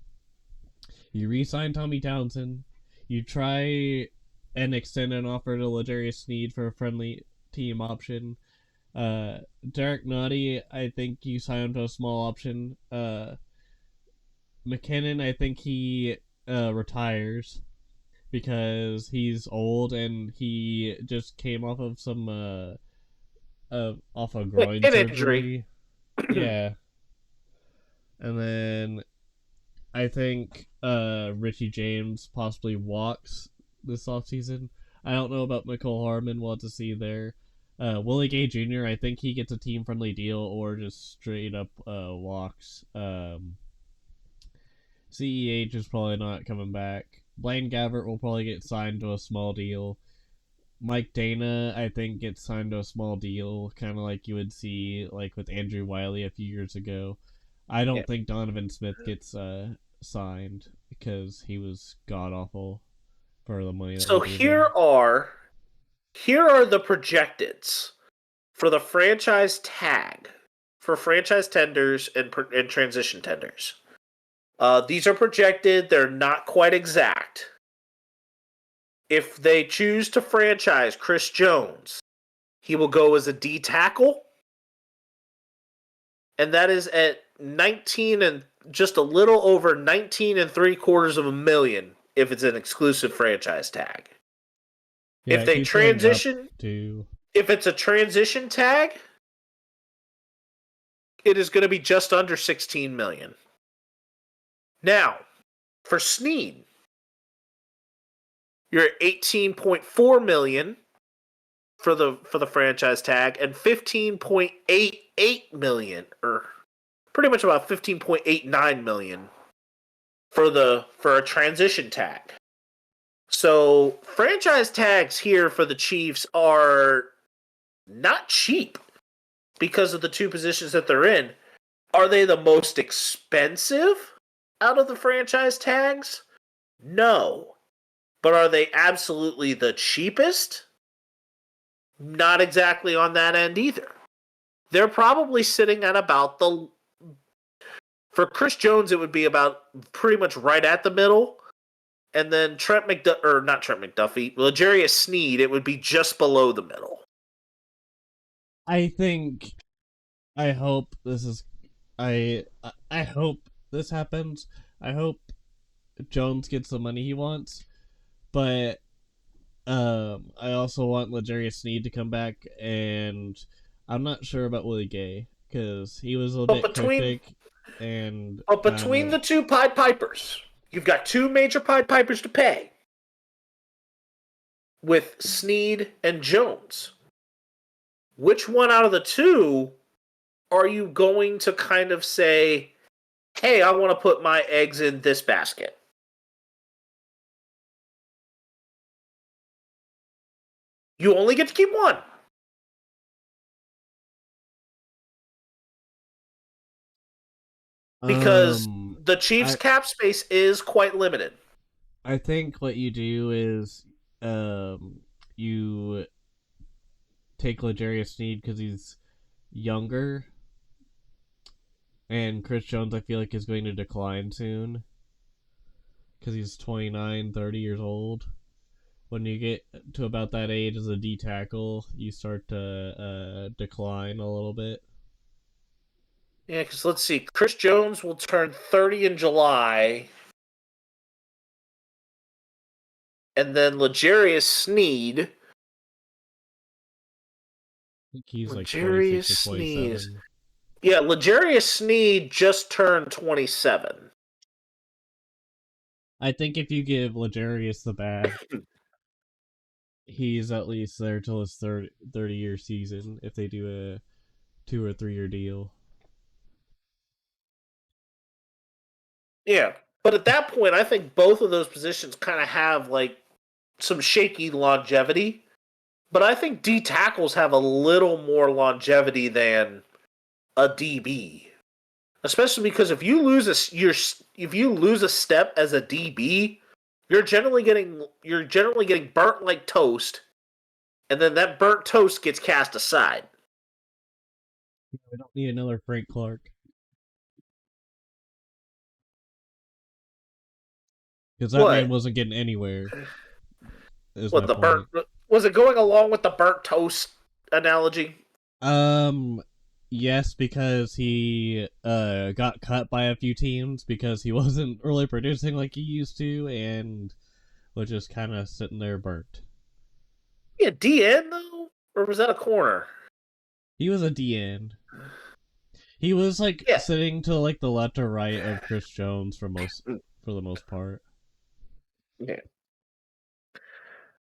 S7: you re-sign Tommy Townsend, you try and extend an offer to L'Jarius Snead for a friendly team option. Derek Nottie, I think you sign him to a small option. McKinnon, I think he retires because he's old and he just came off of some off a groin surgery. Yeah. And then I think Richie James possibly walks this offseason. I don't know about McCole Hardman. We'll have to see there. Willie Gay Jr., I think he gets a team-friendly deal or just straight up walks. CEH is probably not coming back. Blaine Gabbert will probably get signed to a small deal. Mike Dana, I think, gets signed to a small deal, kind of like you would see like with Andrew Wiley a few years ago. I don't think Donovan Smith gets signed because he was god-awful for the money.
S6: So here are the projecteds for the franchise tag for franchise tenders and transition tenders. These are projected. They're not quite exact. If they choose to franchise Chris Jones, he will go as a D tackle. And that is at 19 and just a little over 19 and $750,000 if it's an exclusive franchise tag.
S7: Yeah,
S6: if they transition if it's a transition tag, it is going to be just under 16 million. Now, for Snead, you're at 18.4 million for the franchise tag and 15.88 million, or pretty much about 15.89 million for a transition tag. So franchise tags here for the Chiefs are not cheap because of the two positions that they're in. Are they the most expensive out of the franchise tags? No. But are they absolutely the cheapest? Not exactly on that end either. They're probably sitting at about for Chris Jones, it would be about pretty much right at the middle. And then L'Jarius Snead, it would be just below the middle.
S7: I hope this happens. I hope Jones gets the money he wants. But I also want L'Jarius Snead to come back, and I'm not sure about Willie Gay because he was a little bit cryptic.
S6: But between the two Pied Pipers, you've got two major Pied Pipers to pay with Snead and Jones. Which one out of the two are you going to kind of say, hey, I want to put my eggs in this basket? You only get to keep one. Because the Chiefs' cap space is quite limited.
S7: I think what you do is you take L'Jarius Snead because he's younger, and Chris Jones I feel like is going to decline soon. because he's 29, 30 years old. When you get to about that age as a D tackle, you start to decline a little bit.
S6: Yeah, because let's see. Chris Jones will turn 30 in July. And then L'Jarius Sneed.
S7: I think he's like
S6: L'Jarius
S7: 26 or 27.
S6: Sneed. Yeah, L'Jarius Sneed just turned 27.
S7: I think if you give L'Jarius the bag, he's at least there till his 30-year season if they do a 2 or 3 year deal.
S6: Yeah, but at that point, I think both of those positions kind of have like some shaky longevity. But I think D tackles have a little more longevity than a DB, especially because if you lose a step as a DB, you're generally getting burnt like toast, and then that burnt toast gets cast aside.
S7: We don't need another Frank Clark. Because that man wasn't getting anywhere.
S6: What the burnt? Was it going along with the burnt toast analogy?
S7: Yes, because he got cut by a few teams because he wasn't really producing like he used to, and was just kind of sitting there burnt.
S6: Yeah, DN though, or was that a corner?
S7: He was a DN. He was like sitting to like the left or right of Chris Jones for the most part.
S6: Yeah.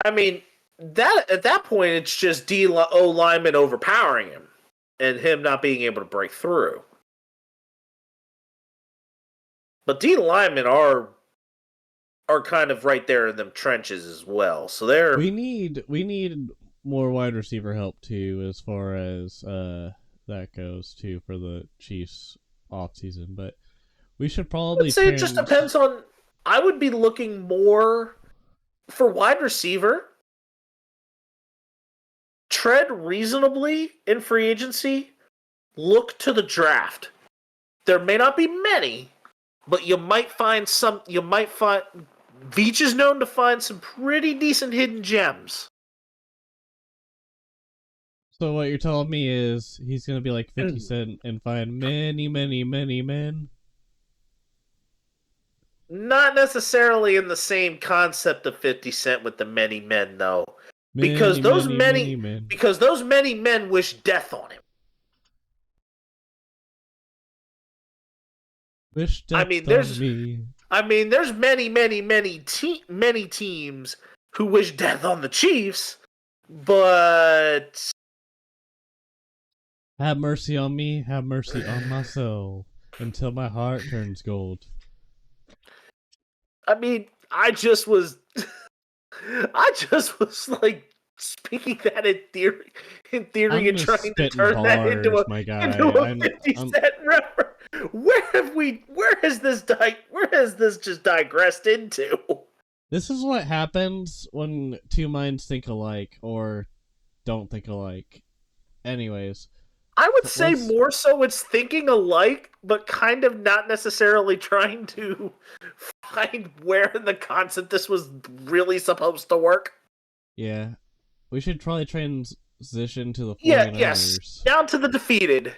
S6: I mean, that at that point, it's just O lineman overpowering him, and him not being able to break through. But D linemen are kind of right there in them trenches as well. So they're
S7: we need more wide receiver help too, as far as that goes too for the Chiefs offseason. But we should probably
S6: say it just depends on. I would be looking more for wide receiver. Tread reasonably in free agency. Look to the draft. There may not be many, but you might find some. Veach is known to find some pretty decent hidden gems.
S7: So what you're telling me is he's going to be like 50 Cent and find many, many, many men?
S6: Not necessarily in the same concept of 50 Cent with the many men, though. Because those many men wish death on him.
S7: Wish death on me.
S6: I mean, there's many teams who wish death on the Chiefs, but
S7: have mercy on me, have mercy on my soul, until my heart turns gold.
S6: I mean, I just was like speaking that in theory and trying to turn that into a 50 Cent rapper. Where has this just digressed into?
S7: This is what happens when two minds think alike or don't think alike. Anyways,
S6: I would say more so it's thinking alike, but kind of not necessarily trying to find where in the concept this was really supposed to work.
S7: Yeah. We should probably transition to the 49ers.
S6: Yes. Down to the defeated.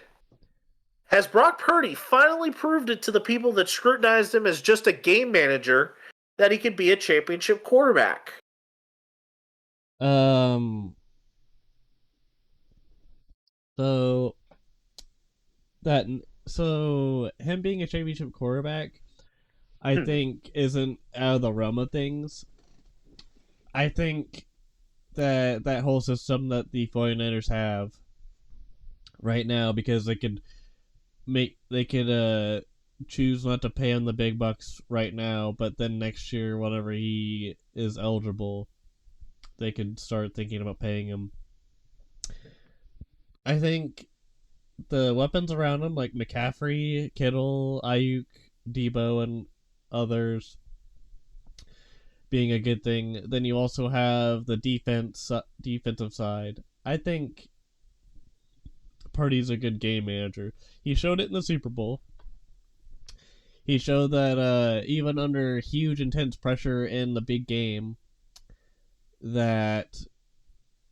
S6: Has Brock Purdy finally proved it to the people that scrutinized him as just a game manager that he could be a championship quarterback?
S7: So him being a championship quarterback, I think isn't out of the realm of things. I think that whole system that the 49ers have right now, because they could choose not to pay him the big bucks right now, but then next year, whenever he is eligible, they could start thinking about paying him. I think the weapons around him, like McCaffrey, Kittle, Ayuk, Debo, and others, being a good thing. Then you also have the defensive side. I think Purdy's a good game manager. He showed it in the Super Bowl. he showed that even under huge, intense pressure in the big game, that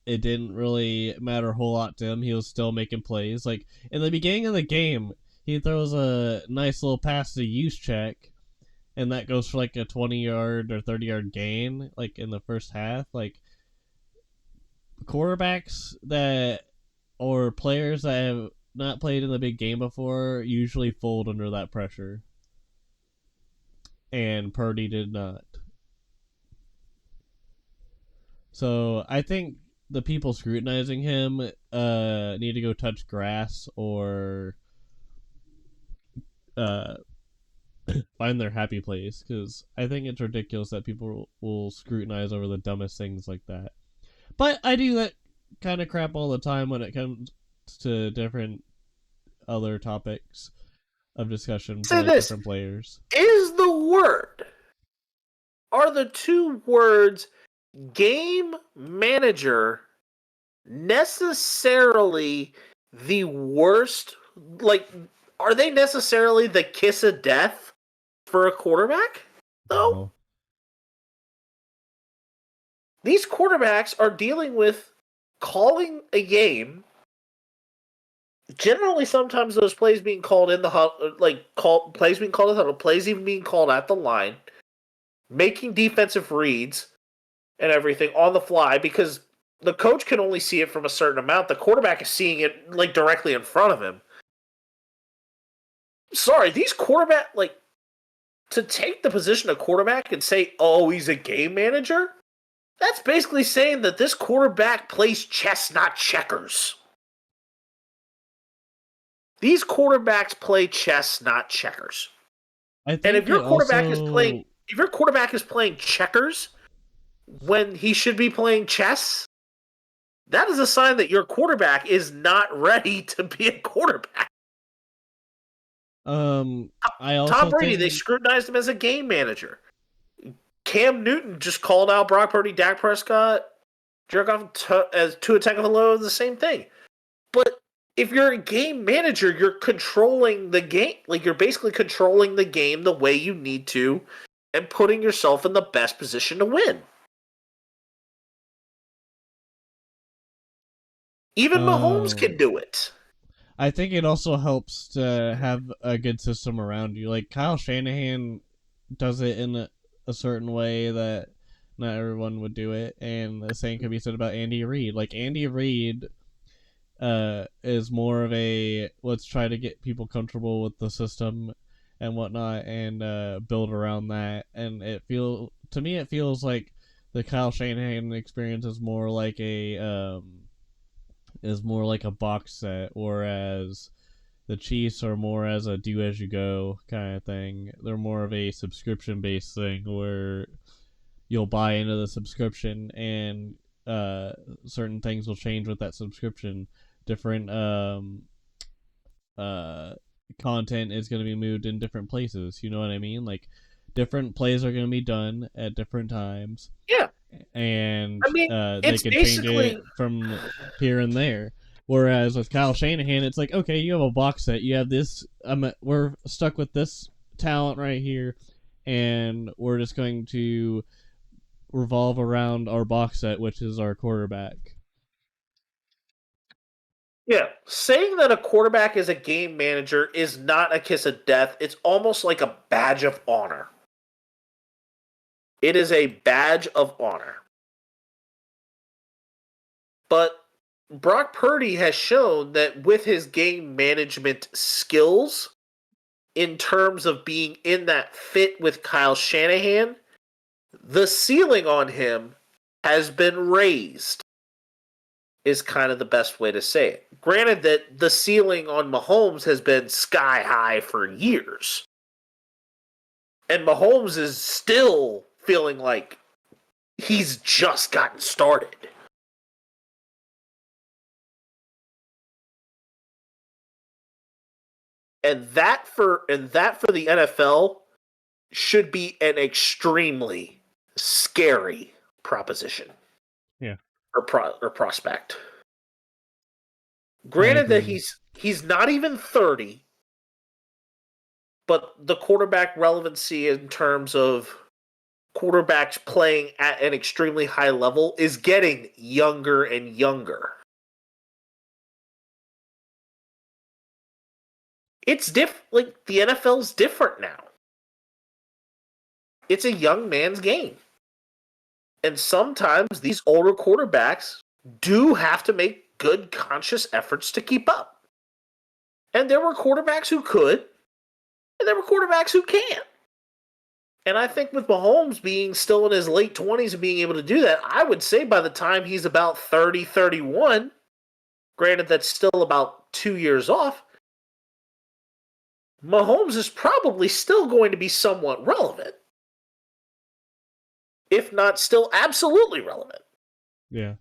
S7: it didn't really matter a whole lot to him. He was still making plays. Like, in the beginning of the game, he throws a nice little pass to Juszczyk, and that goes for like a 20-yard or 30-yard gain, like in the first half. Like, quarterbacks that, or players that have not played in the big game before, usually fold under that pressure. And Purdy did not. So I think the people scrutinizing him need to go touch grass or find their happy place, because I think it's ridiculous that people will scrutinize over the dumbest things like that. But I do that kind of crap all the time when it comes to different other topics of discussion for like different players.
S6: Is the word, are the two words game manager necessarily the worst? Like, are they necessarily the kiss of death for a quarterback? No.
S7: No.
S6: These quarterbacks are dealing with calling a game. Generally, sometimes those plays being called in the plays being called in the huddle, plays even being called at the line, making defensive reads and everything on the fly, because the coach can only see it from a certain amount. The quarterback is seeing it like directly in front of him. Sorry, these quarterback, like, to take the position of quarterback and say, oh, he's a game manager, that's basically saying that this quarterback plays chess, not checkers. These quarterbacks play chess, not checkers.
S7: And
S6: if your quarterback is playing checkers when he should be playing chess, that is a sign that your quarterback is not ready to be a quarterback.
S7: Tom
S6: Brady, they scrutinized him as a game manager. Cam Newton just called out Brock Purdy, Dak Prescott, Jared Goff as Tua Tagovailoa, the same thing. But if you're a game manager, you're controlling the game. Like, you're basically controlling the game the way you need to and putting yourself in the best position to win. Even Mahomes can do it.
S7: I think it also helps to have a good system around you. Like, Kyle Shanahan does it in a certain way that not everyone would do it, and the same can be said about Andy Reid. Like, Andy Reid is more of a, let's try to get people comfortable with the system and whatnot, and build around that. And to me it feels like the Kyle Shanahan experience is more like a box set, whereas the Chiefs are more as a do as you go kind of thing. They're more of a subscription based thing where you'll buy into the subscription, and certain things will change with that subscription. Different content is going to be moved in different places. You know what I mean? Like, different plays are going to be done at different times.
S6: Yeah.
S7: And they can change it from here and there. Whereas with Kyle Shanahan, it's like, okay, you have a box set. You have this. We're stuck with this talent right here, and we're just going to revolve around our box set, which is our quarterback.
S6: Yeah, saying that a quarterback is a game manager is not a kiss of death. It's almost like a badge of honor. It is a badge of honor. But Brock Purdy has shown that with his game management skills, in terms of being in that fit with Kyle Shanahan, the ceiling on him has been raised, is kind of the best way to say it. Granted that the ceiling on Mahomes has been sky high for years. And Mahomes is still feeling like he's just gotten started. And that for the NFL should be an extremely scary proposition.
S7: Yeah.
S6: Or prospect. – Granted that he's not even 30, but the quarterback relevancy in terms of quarterbacks playing at an extremely high level is getting younger and younger. It's like the NFL's different now. It's a young man's game. And sometimes these older quarterbacks do have to make good, conscious efforts to keep up. And there were quarterbacks who could, and there were quarterbacks who can't. And I think with Mahomes being still in his late 20s and being able to do that, I would say by the time he's about 30, 31, granted that's still about 2 years off, Mahomes is probably still going to be somewhat relevant. If not still absolutely relevant.
S7: Yeah.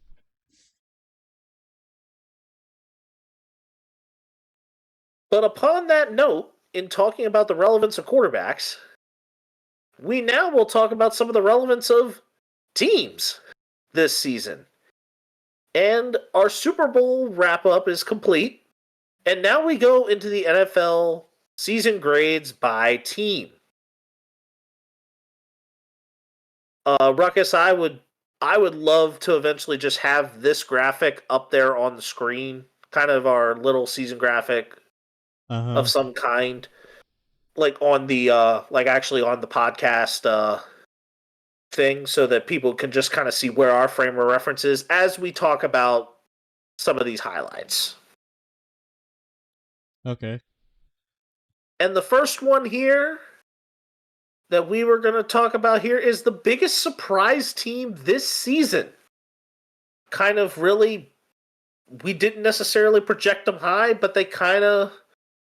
S6: But upon that note, in talking about the relevance of quarterbacks, we now will talk about some of the relevance of teams this season. And our Super Bowl wrap-up is complete. And now we go into the NFL season grades by team. Ruckus, I would love to eventually just have this graphic up there on the screen, kind of our little season graphic of some kind, like on the actually on the podcast thing, so that people can just kind of see where our frame of reference is as we talk about some of these highlights.
S7: Okay.
S6: And the first one here that we were going to talk about here is the biggest surprise team this season. Kind of really, we didn't necessarily project them high, but they kind of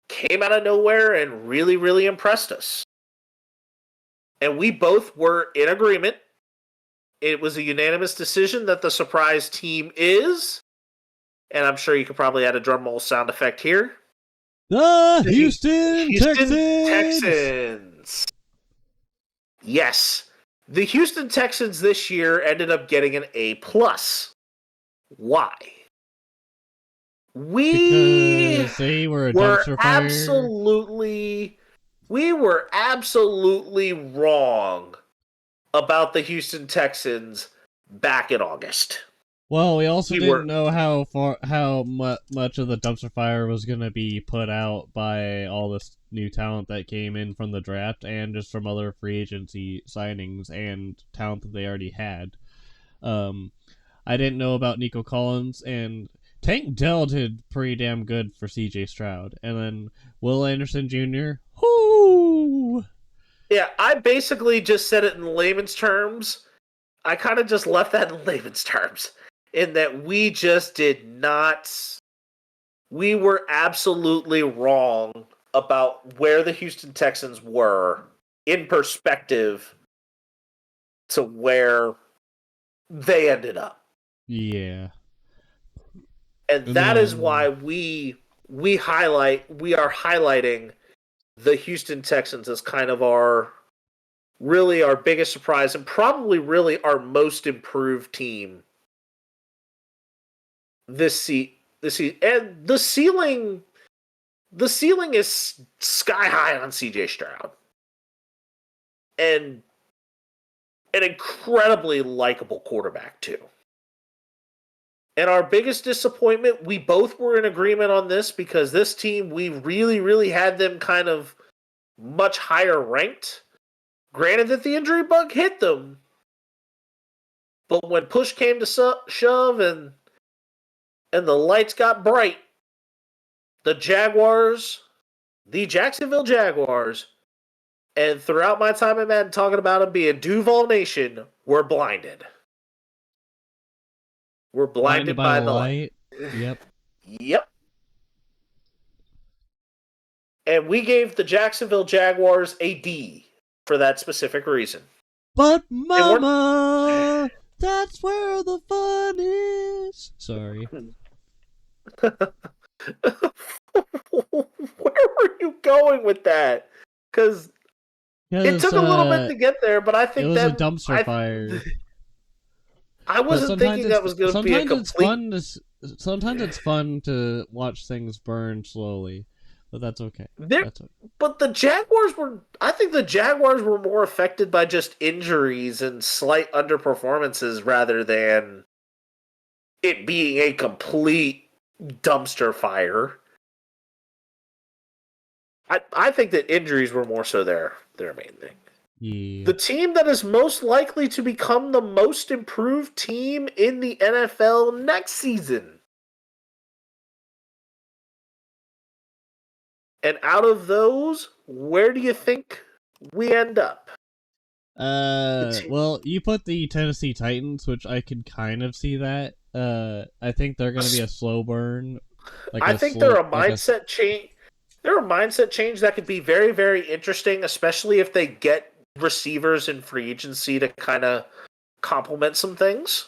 S6: came out of nowhere and really, really impressed us. And we both were in agreement. It was a unanimous decision that the surprise team is, and I'm sure you could probably add a drum roll sound effect here,
S7: The Houston
S6: Texans. Yes. The Houston Texans this year ended up getting an A+. Why?
S7: Because they were a dumpster fire.
S6: We were absolutely wrong about the Houston Texans back in August.
S7: Well, we also didn't know how much of the dumpster fire was going to be put out by all this new talent that came in from the draft and just from other free agency signings and talent that they already had. I didn't know about Nico Collins, and Tank Dell did pretty damn good for CJ Stroud. And then Will Anderson Jr., whoo!
S6: Yeah, I basically just said it in layman's terms. I kind of just left that in layman's terms. In that we just did not... We were absolutely wrong about where the Houston Texans were in perspective to where they ended up.
S7: Yeah.
S6: And that is why we are highlighting the Houston Texans as kind of our biggest surprise and probably really our most improved team this season. And the ceiling is sky high on CJ Stroud. And an incredibly likable quarterback too. And our biggest disappointment, we both were in agreement on this because this team, we really, really had them kind of much higher ranked. Granted that the injury bug hit them. But when push came to shove and the lights got bright, the Jacksonville Jaguars, and throughout my time at Madden talking about them being Duval Nation, were blinded. We're blinded by the light. Yep. And we gave the Jacksonville Jaguars a D for that specific reason.
S7: But mama, that's where the fun is. Sorry.
S6: Where were you going with that? Because it took a little bit to get there, but I think
S7: it was a dumpster fire.
S6: I wasn't thinking that was going to be a complete...
S7: Sometimes it's fun to watch things burn slowly. but that's okay.
S6: But the Jaguars were. I think the Jaguars were more affected by just injuries and slight underperformances rather than it being a complete dumpster fire. I think that injuries were more so their main thing.
S7: Yeah.
S6: The team that is most likely to become the most improved team in the NFL next season. And out of those, where do you think we end up?
S7: Well, you put the Tennessee Titans, which I could kind of see that. I think they're going to be a slow burn.
S6: I think they're a mindset change. They're a mindset change that could be very, very interesting, especially if they get receivers in free agency to kind of complement some things.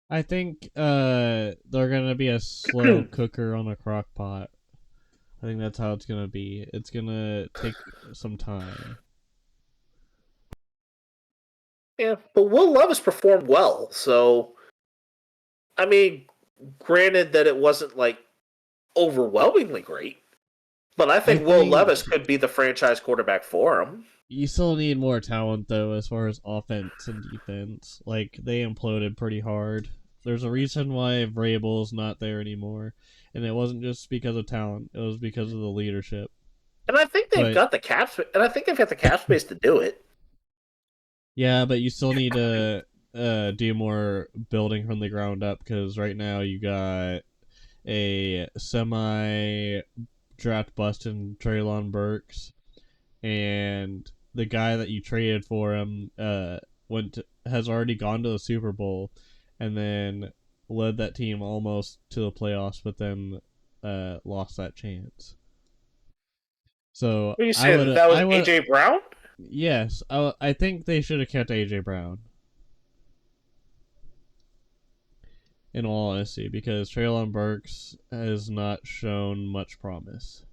S7: I think they're going to be a slow cooker on a crock pot. I think that's how it's going to be. It's going to take some time.
S6: Yeah, but Will Levis performed well, so I mean, granted that it wasn't like overwhelmingly great, but I think Will Levis could be the franchise quarterback for him.
S7: You still need more talent though as far as offense and defense. Like they imploded pretty hard. There's a reason why Vrabel's not there anymore, and it wasn't just because of talent. It was because of the leadership.
S6: And I think they've got the cap space to do it.
S7: Yeah, but you still need to do more building from the ground up because right now you got a semi-draft bust in Treylon Burks, and the guy that you traded for him has already gone to the Super Bowl, and then led that team almost to the playoffs, but then lost that chance. So
S6: what are you saying? That was AJ Brown?
S7: Yes, I think they should have kept AJ Brown. In all honesty, because Treylon Burks has not shown much promise.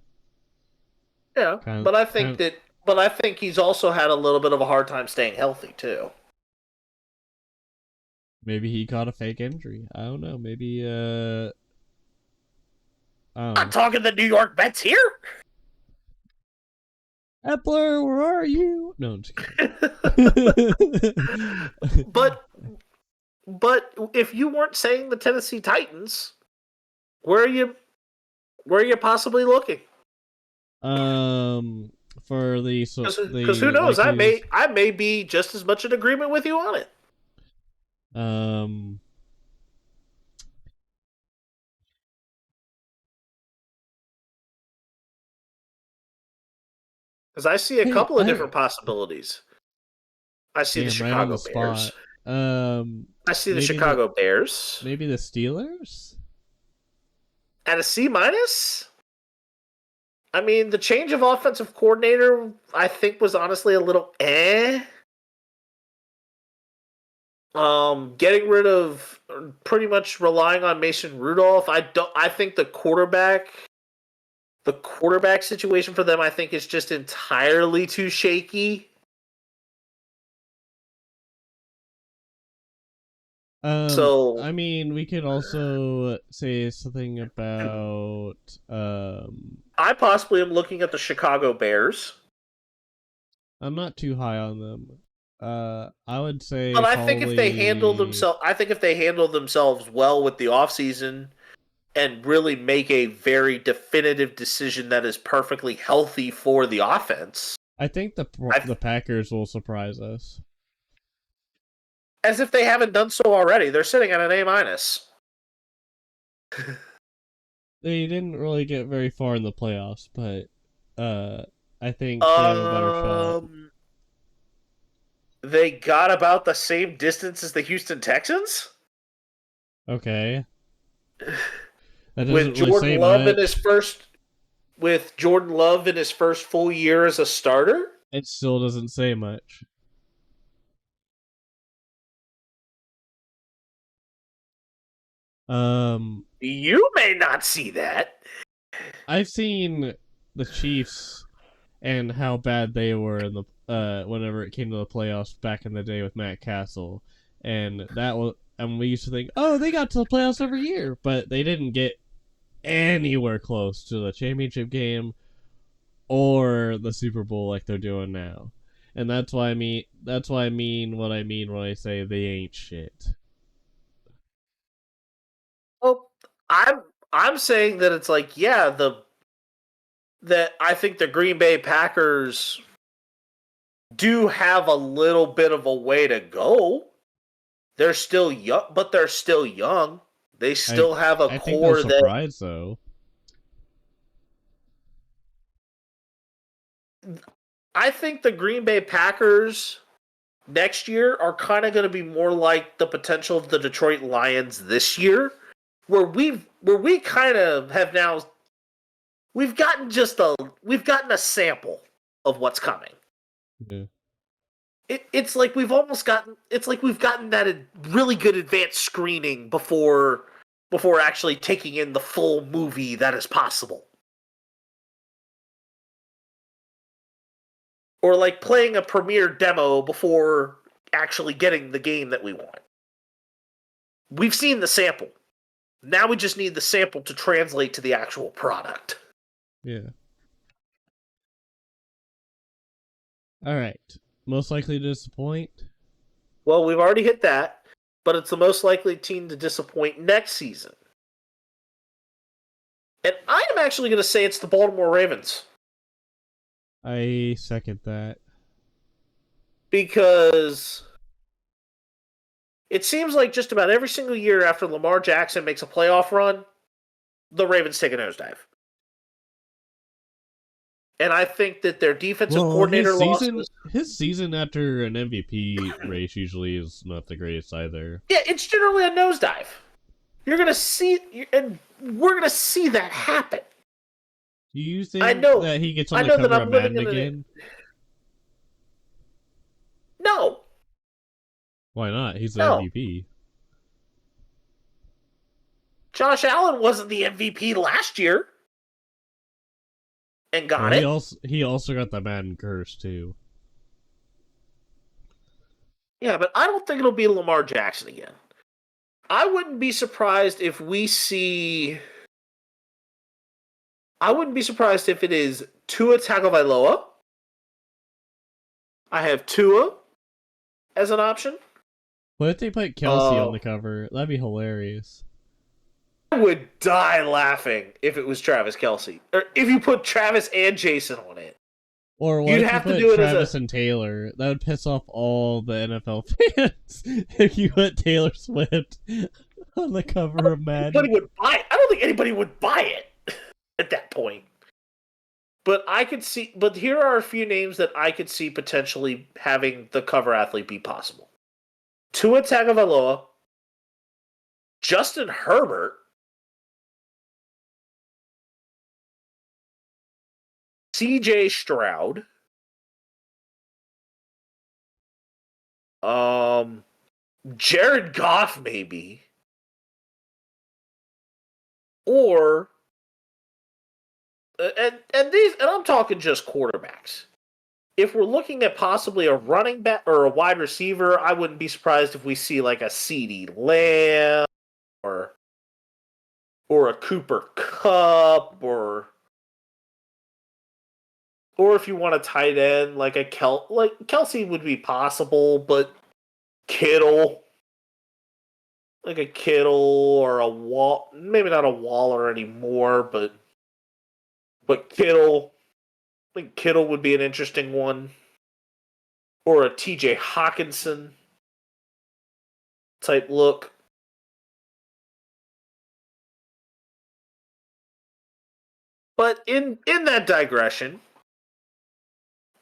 S6: Yeah, but I think he's also had a little bit of a hard time staying healthy too.
S7: Maybe he caught a fake injury. I don't know. Maybe
S6: I'm talking the New York Mets here.
S7: Epler, where are you? No, I'm just kidding.
S6: But if you weren't saying the Tennessee Titans, where are you possibly looking?
S7: For the
S6: because who knows? I may be just as much in agreement with you on it. Because I see a couple of different possibilities. I see the Chicago Bears. I see the Chicago Bears.
S7: Maybe the Steelers?
S6: At a C-? I mean, the change of offensive coordinator, I think, was honestly a little getting rid of, pretty much relying on Mason Rudolph. I think the quarterback situation for them, I think, is just entirely too shaky. So
S7: I mean, we could also say something about
S6: I possibly am looking at the Chicago Bears.
S7: I'm not too high on them. I would say,
S6: but I think if they handle themselves well with the offseason and really make a very definitive decision that is perfectly healthy for the offense,
S7: I think the Packers will surprise us.
S6: As if they haven't done so already. They're sitting at an A-.
S7: They didn't really get very far in the playoffs, but I think they have a better shot.
S6: They got about the same distance as the Houston Texans?
S7: Okay. That
S6: with Jordan Love in his first full year as a starter?
S7: It still doesn't say much.
S6: You may not see that.
S7: I've seen the Chiefs and how bad they were in the whenever it came to the playoffs back in the day with Matt Castle, and we used to think, oh, they got to the playoffs every year, but they didn't get anywhere close to the championship game or the Super Bowl like they're doing now. And that's why I mean what I mean when I say they ain't shit.
S6: Well, I'm saying that it's like, yeah, that I think the Green Bay Packers do have a little bit of a way to go. They're still young, but they're still young. They still have a
S7: I think they'll
S6: core that
S7: surprise though.
S6: I think the Green Bay Packers next year are kind of going to be more like the potential of the Detroit Lions this year, where we kind of have now we've gotten a sample of what's coming.
S7: Yeah.
S6: It's like we've gotten that really good advanced screening before actually taking in the full movie that is possible. Or like playing a premiere demo before actually getting the game that we want. We've seen the sample. Now we just need the sample to translate to the actual product.
S7: Yeah. Alright. Most likely to disappoint?
S6: Well, we've already hit that, but it's the most likely team to disappoint next season. And I am actually going to say it's the Baltimore Ravens.
S7: I second that.
S6: Because it seems like just about every single year after Lamar Jackson makes a playoff run, the Ravens take a nosedive. And I think that their defensive coordinator
S7: his season after an MVP race usually is not the greatest either.
S6: Yeah, it's generally a nosedive. You're going to see, and we're going to see that happen.
S7: Do you think that he gets on the cover of Madden again?
S6: No.
S7: Why not? He's the MVP.
S6: Josh Allen wasn't the MVP last year. And got it.
S7: He also got the Madden curse, too.
S6: Yeah, but I don't think it'll be Lamar Jackson again. I wouldn't be surprised if we see... I wouldn't be surprised if it is Tua Tagovailoa. I have Tua as an option.
S7: What if they put Kelsey on the cover? That'd be hilarious.
S6: I would die laughing if it was Travis Kelce. Or if you put Travis and Jason on it.
S7: Or what if you put Travis and Taylor? That would piss off all the NFL fans if you put Taylor Swift on the cover of Madden.
S6: I don't think anybody would buy it at that point. But here are a few names that I could see potentially having the cover athlete be possible. Tua Tagovailoa, Justin Herbert, CJ Stroud, Jared Goff maybe, or and I'm talking just quarterbacks. If we're looking at possibly a running back or a wide receiver, I wouldn't be surprised if we see like a CeeDee Lamb or a Cooper Kupp or if you want a tight end like Kelsey would be possible, but Kittle, like a Kittle or a maybe not a Waller anymore, but Kittle. I think Kittle would be an interesting one. Or a TJ Hawkinson type look. But in that digression,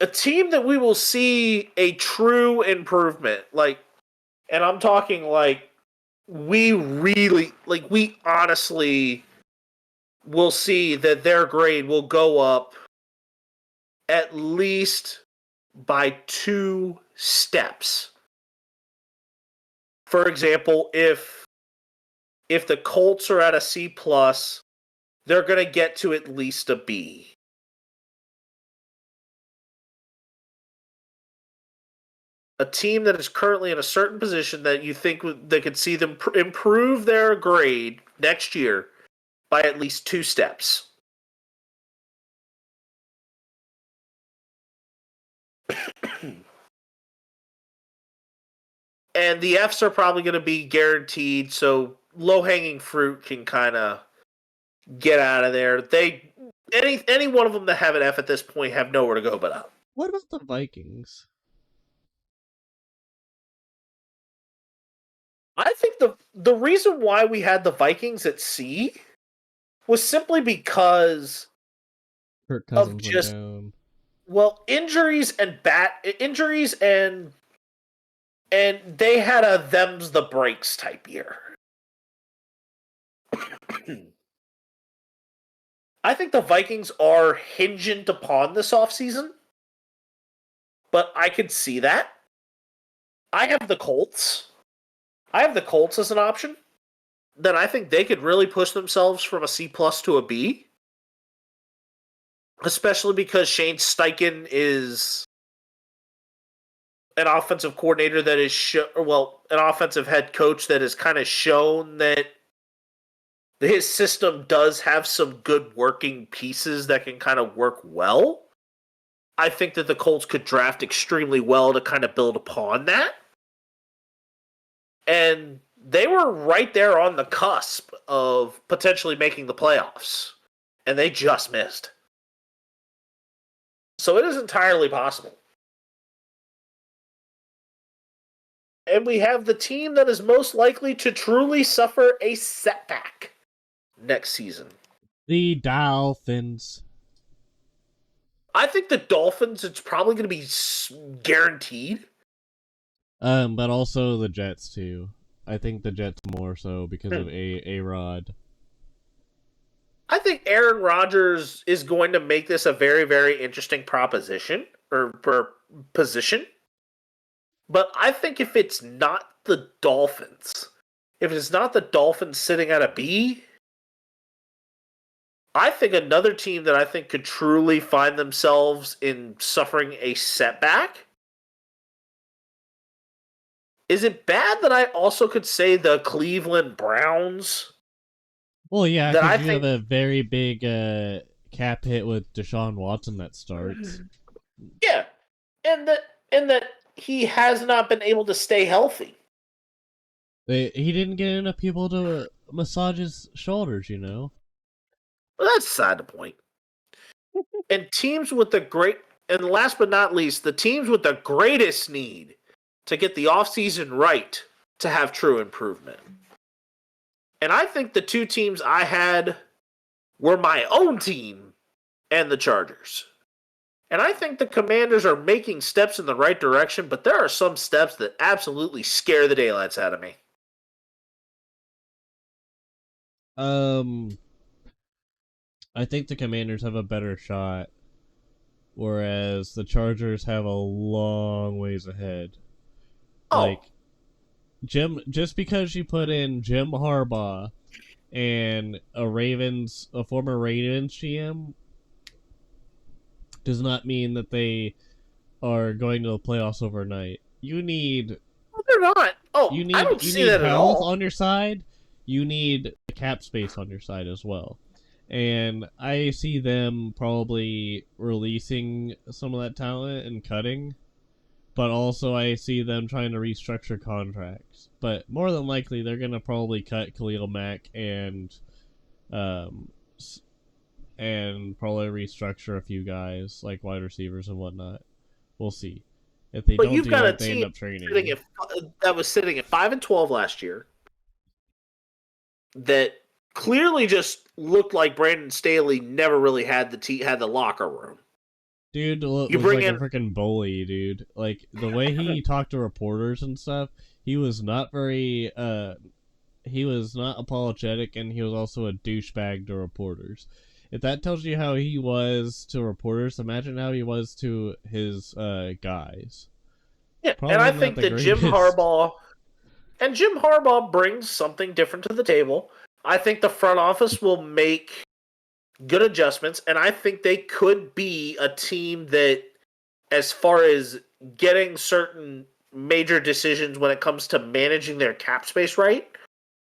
S6: a team that we will see a true improvement, and I'm talking we honestly will see that their grade will go up at least by 2 steps. For example, if the Colts are at a C+, they're going to get to at least a B. A team that is currently in a certain position that you think they could see them improve their grade next year by at least 2 steps. And the Fs are probably going to be guaranteed, so low-hanging fruit can kind of get out of there. Any one of them that have an F at this point have nowhere to go but up.
S7: What about the Vikings?
S6: I think the reason why we had the Vikings at C was simply because
S7: Kirk Cousins
S6: of just
S7: down.
S6: injuries and they had a them's the breaks type year. I think the Vikings are hingent upon this offseason, but I could see that. I have the Colts. As an option. Then I think they could really push themselves from a C plus to a B. Especially because Shane Steichen is an offensive coordinator that is an offensive head coach that has kind of shown that his system does have some good working pieces that can kind of work well. I think that the Colts could draft extremely well to kind of build upon that. And they were right there on the cusp of potentially making the playoffs. And they just missed. So it is entirely possible. And we have the team that is most likely to truly suffer a setback next season.
S7: The Dolphins.
S6: I think the Dolphins, it's probably going to be guaranteed.
S7: But also the Jets too. I think the Jets more so because of A-Rod.
S6: I think Aaron Rodgers is going to make this a very, very interesting proposition or position. But I think if it's not the Dolphins, sitting at a B, I think another team that I think could truly find themselves in suffering a setback. Is it bad that I also could say the Cleveland Browns?
S7: Well, yeah, because you have a very big cap hit with Deshaun Watson that starts.
S6: Yeah, and that he has not been able to stay healthy.
S7: He didn't get enough people to massage his shoulders, you know?
S6: Well, that's beside the point. And and last but not least, the teams with the greatest need to get the offseason right to have true improvement. And I think the two teams I had were my own team and the Chargers. And I think the Commanders are making steps in the right direction, but there are some steps that absolutely scare the daylights out of me.
S7: I think the Commanders have a better shot, whereas the Chargers have a long ways ahead. Like, just because you put in Jim Harbaugh and a former Ravens GM, does not mean that they are going to the playoffs overnight. You need...
S6: Well, they're not. I don't see that at all.
S7: On your side. You need cap space on your side as well. And I see them probably releasing some of that talent and cutting. But also I see them trying to restructure contracts. But more than likely, they're going to probably cut Khalil Mack and probably restructure a few guys, like wide receivers and whatnot. We'll see. If they don't do that, they end up trading.
S6: That was sitting at 5-12 last year. That clearly just looked like Brandon Staley never really had the locker room.
S7: Dude was like a freaking bully, dude. Like, the way he talked to reporters and stuff, he was not very, he was not apologetic, and he was also a douchebag to reporters. If that tells you how he was to reporters, imagine how he was to his, guys.
S6: Yeah, probably, and I think that Jim Harbaugh brings something different to the table. I think the front office will make good adjustments, and I think they could be a team that, as far as getting certain major decisions when it comes to managing their cap space right,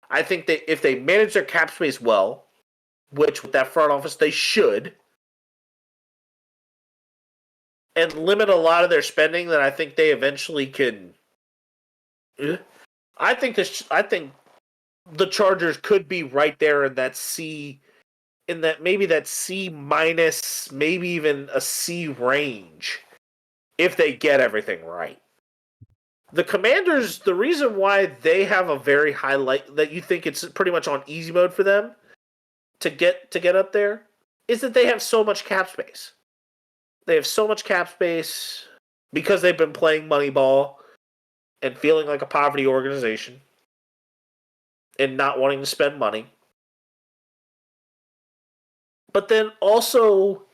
S6: I think that if they manage their cap space well, which with that front office they should, and limit a lot of their spending, then I think they eventually can. I think the Chargers could be right there in that C, maybe that C minus, maybe even a C range, if they get everything right. The Commanders, the reason why they have a very high that you think it's pretty much on easy mode for them to get up there, is that they have so much cap space. They have so much cap space because they've been playing Moneyball and feeling like a poverty organization and not wanting to spend money. But then also,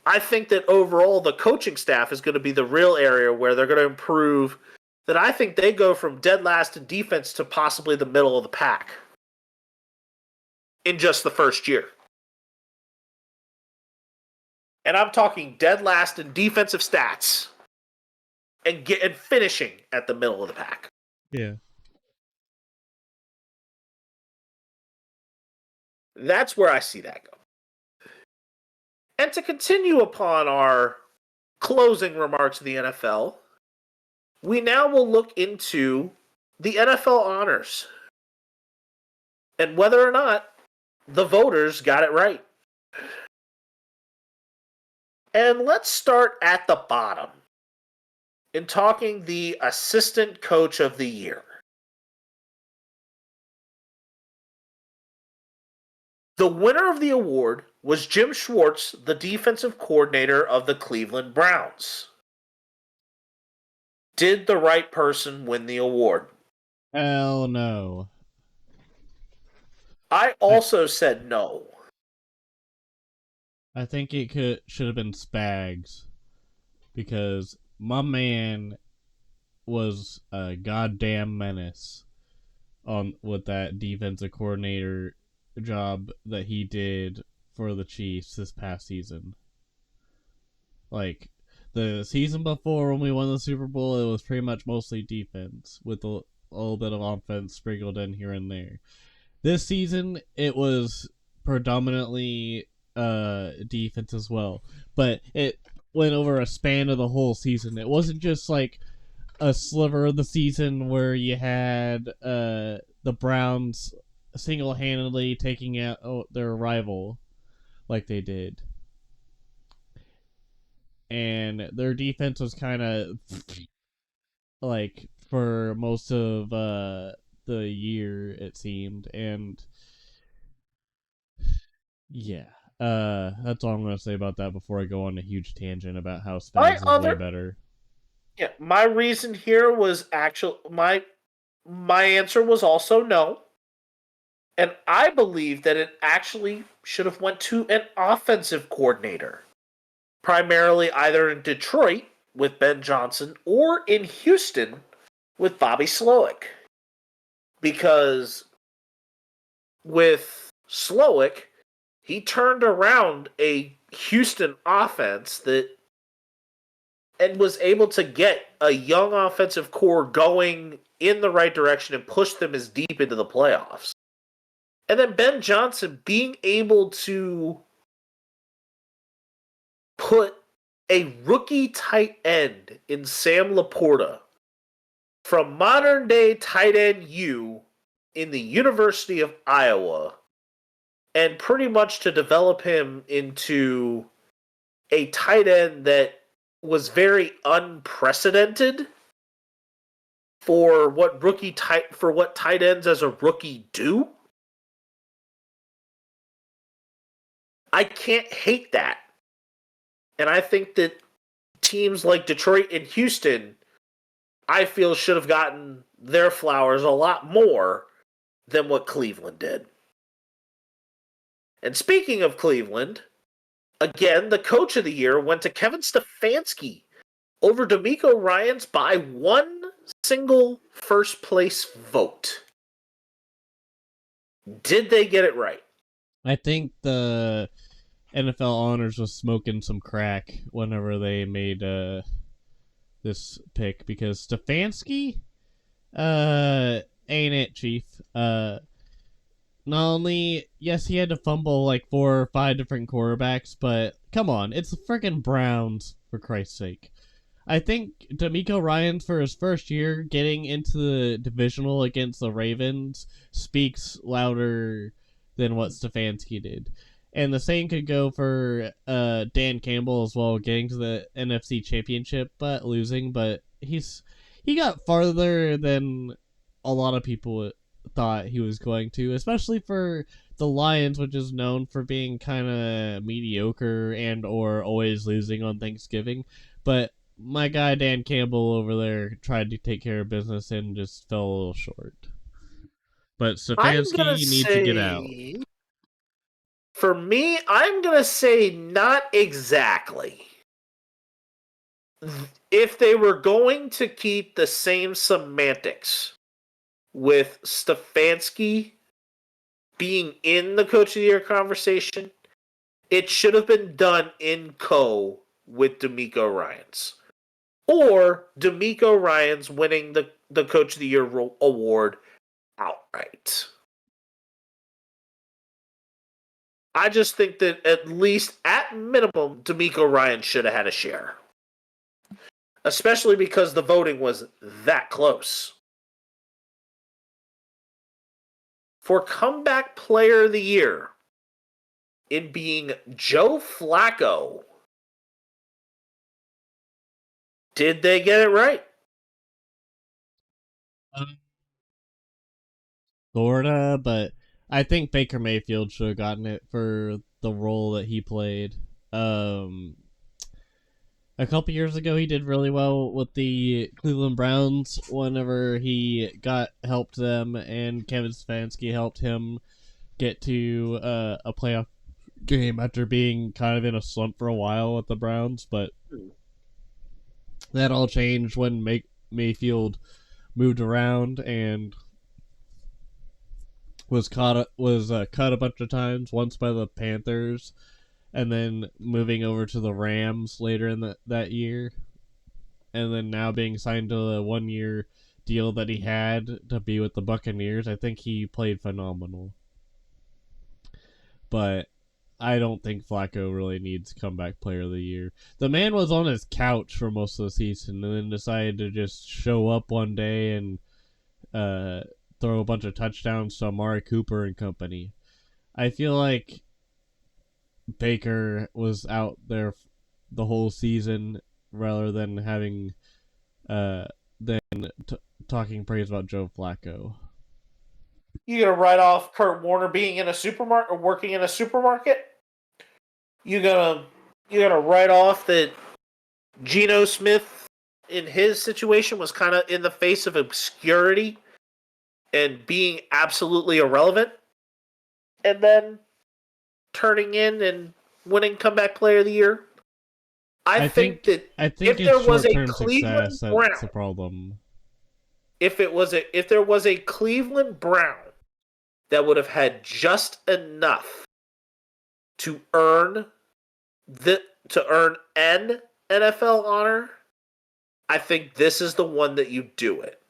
S6: I think that overall the coaching staff is going to be the real area where they're going to improve. That I think they go from dead last in defense to possibly the middle of the pack in just the first year. And I'm talking dead last in defensive stats and finishing at the middle of the pack.
S7: Yeah.
S6: That's where I see that go. And to continue upon our closing remarks of the NFL, we now will look into the NFL honors and whether or not the voters got it right. And let's start at the bottom in talking the assistant coach of the year. The winner of the award was Jim Schwartz, the defensive coordinator of the Cleveland Browns. Did the right person win the award?
S7: Hell no.
S6: I also said no.
S7: I think it should have been Spags, because my man was a goddamn menace with that defensive coordinator job that he did for the Chiefs this past season. Like, the season before when we won the Super Bowl, it was pretty much mostly defense with a little bit of offense sprinkled in here and there. This season, it was predominantly defense as well, but it went over a span of the whole season. It wasn't just like a sliver of the season where you had the Browns single-handedly taking out their rival like they did, and their defense was kind of like for most of the year, it seemed. And yeah, that's all I'm going to say about that before I go on a huge tangent about how Spags is way better.
S6: Yeah, my reason here was my answer was also no. And I believe that it actually should have went to an offensive coordinator. Primarily either in Detroit with Ben Johnson or in Houston with Bobby Slowick. Because with Slowick, he turned around a Houston offense and was able to get a young offensive core going in the right direction and push them as deep into the playoffs. And then Ben Johnson being able to put a rookie tight end in Sam Laporta from modern day tight end U in the University of Iowa, and pretty much to develop him into a tight end that was very unprecedented for what tight ends as a rookie do. I can't hate that. And I think that teams like Detroit and Houston, I feel, should have gotten their flowers a lot more than what Cleveland did. And speaking of Cleveland, again, the coach of the year went to Kevin Stefanski over DeMeco Ryans by one single first place vote. Did they get it right?
S7: I think the NFL Honors was smoking some crack whenever they made this pick, because Stefanski ain't it, Chief. Not only, yes, he had to fumble like 4 or 5 different quarterbacks, but come on, it's the frickin' Browns, for Christ's sake. I think D'Amico Ryans, for his first year, getting into the divisional against the Ravens speaks louder than what Stefanski did. And the same could go for Dan Campbell as well, getting to the NFC Championship, but losing. But he got farther than a lot of people thought he was going to, especially for the Lions, which is known for being kind of mediocre and or always losing on Thanksgiving. But my guy Dan Campbell over there tried to take care of business and just fell a little short. But Stefanski needs to get out.
S6: For me, I'm going to say not exactly. If they were going to keep the same semantics with Stefanski being in the Coach of the Year conversation, it should have been done in with D'Amico Ryans. Or D'Amico Ryans winning the Coach of the Year award outright. I just think that at least, at minimum, D'Amico Ryans should have had a share. Especially because the voting was that close. For Comeback Player of the Year, in being Joe Flacco, did they get it right?
S7: Florida, but I think Baker Mayfield should have gotten it for the role that he played. A couple years ago, he did really well with the Cleveland Browns whenever he helped them, and Kevin Stefanski helped him get to a playoff game after being kind of in a slump for a while with the Browns. But that all changed when Mayfield moved around and was cut a bunch of times, once by the Panthers, and then moving over to the Rams later in that year, and then now being signed to the 1-year deal that he had to be with the Buccaneers. I think he played phenomenal. But I don't think Flacco really needs Comeback Player of the Year. The man was on his couch for most of the season and then decided to just show up one day and throw a bunch of touchdowns to Amari Cooper and company. I feel like Baker was out there the whole season rather than having talking praise about Joe Flacco.
S6: You gonna write off Kurt Warner being in a supermarket or working in a supermarket? You gonna write off that Geno Smith in his situation was kind of in the face of obscurity and being absolutely irrelevant, and then turning in and winning Comeback Player of the Year? I think if there was a Cleveland Brown,
S7: that's the problem.
S6: If there was a Cleveland Brown that would have had just enough to earn an NFL honor, I think this is the one that you do it.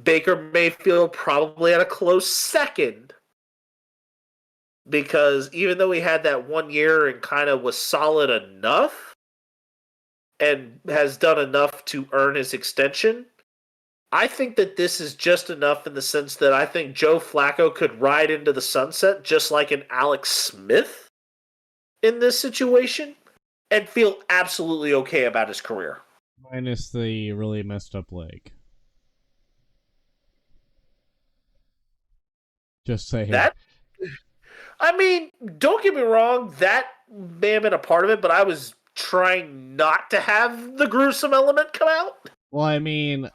S6: Baker Mayfield probably had a close second, because even though he had that 1 year and kind of was solid enough and has done enough to earn his extension, I think that this is just enough in the sense that I think Joe Flacco could ride into the sunset just like an Alex Smith in this situation and feel absolutely okay about his career.
S7: Minus the really messed up leg. Just saying.
S6: I mean, don't get me wrong, that may have been a part of it, but I was trying not to have the gruesome element come out.
S7: Well, I mean,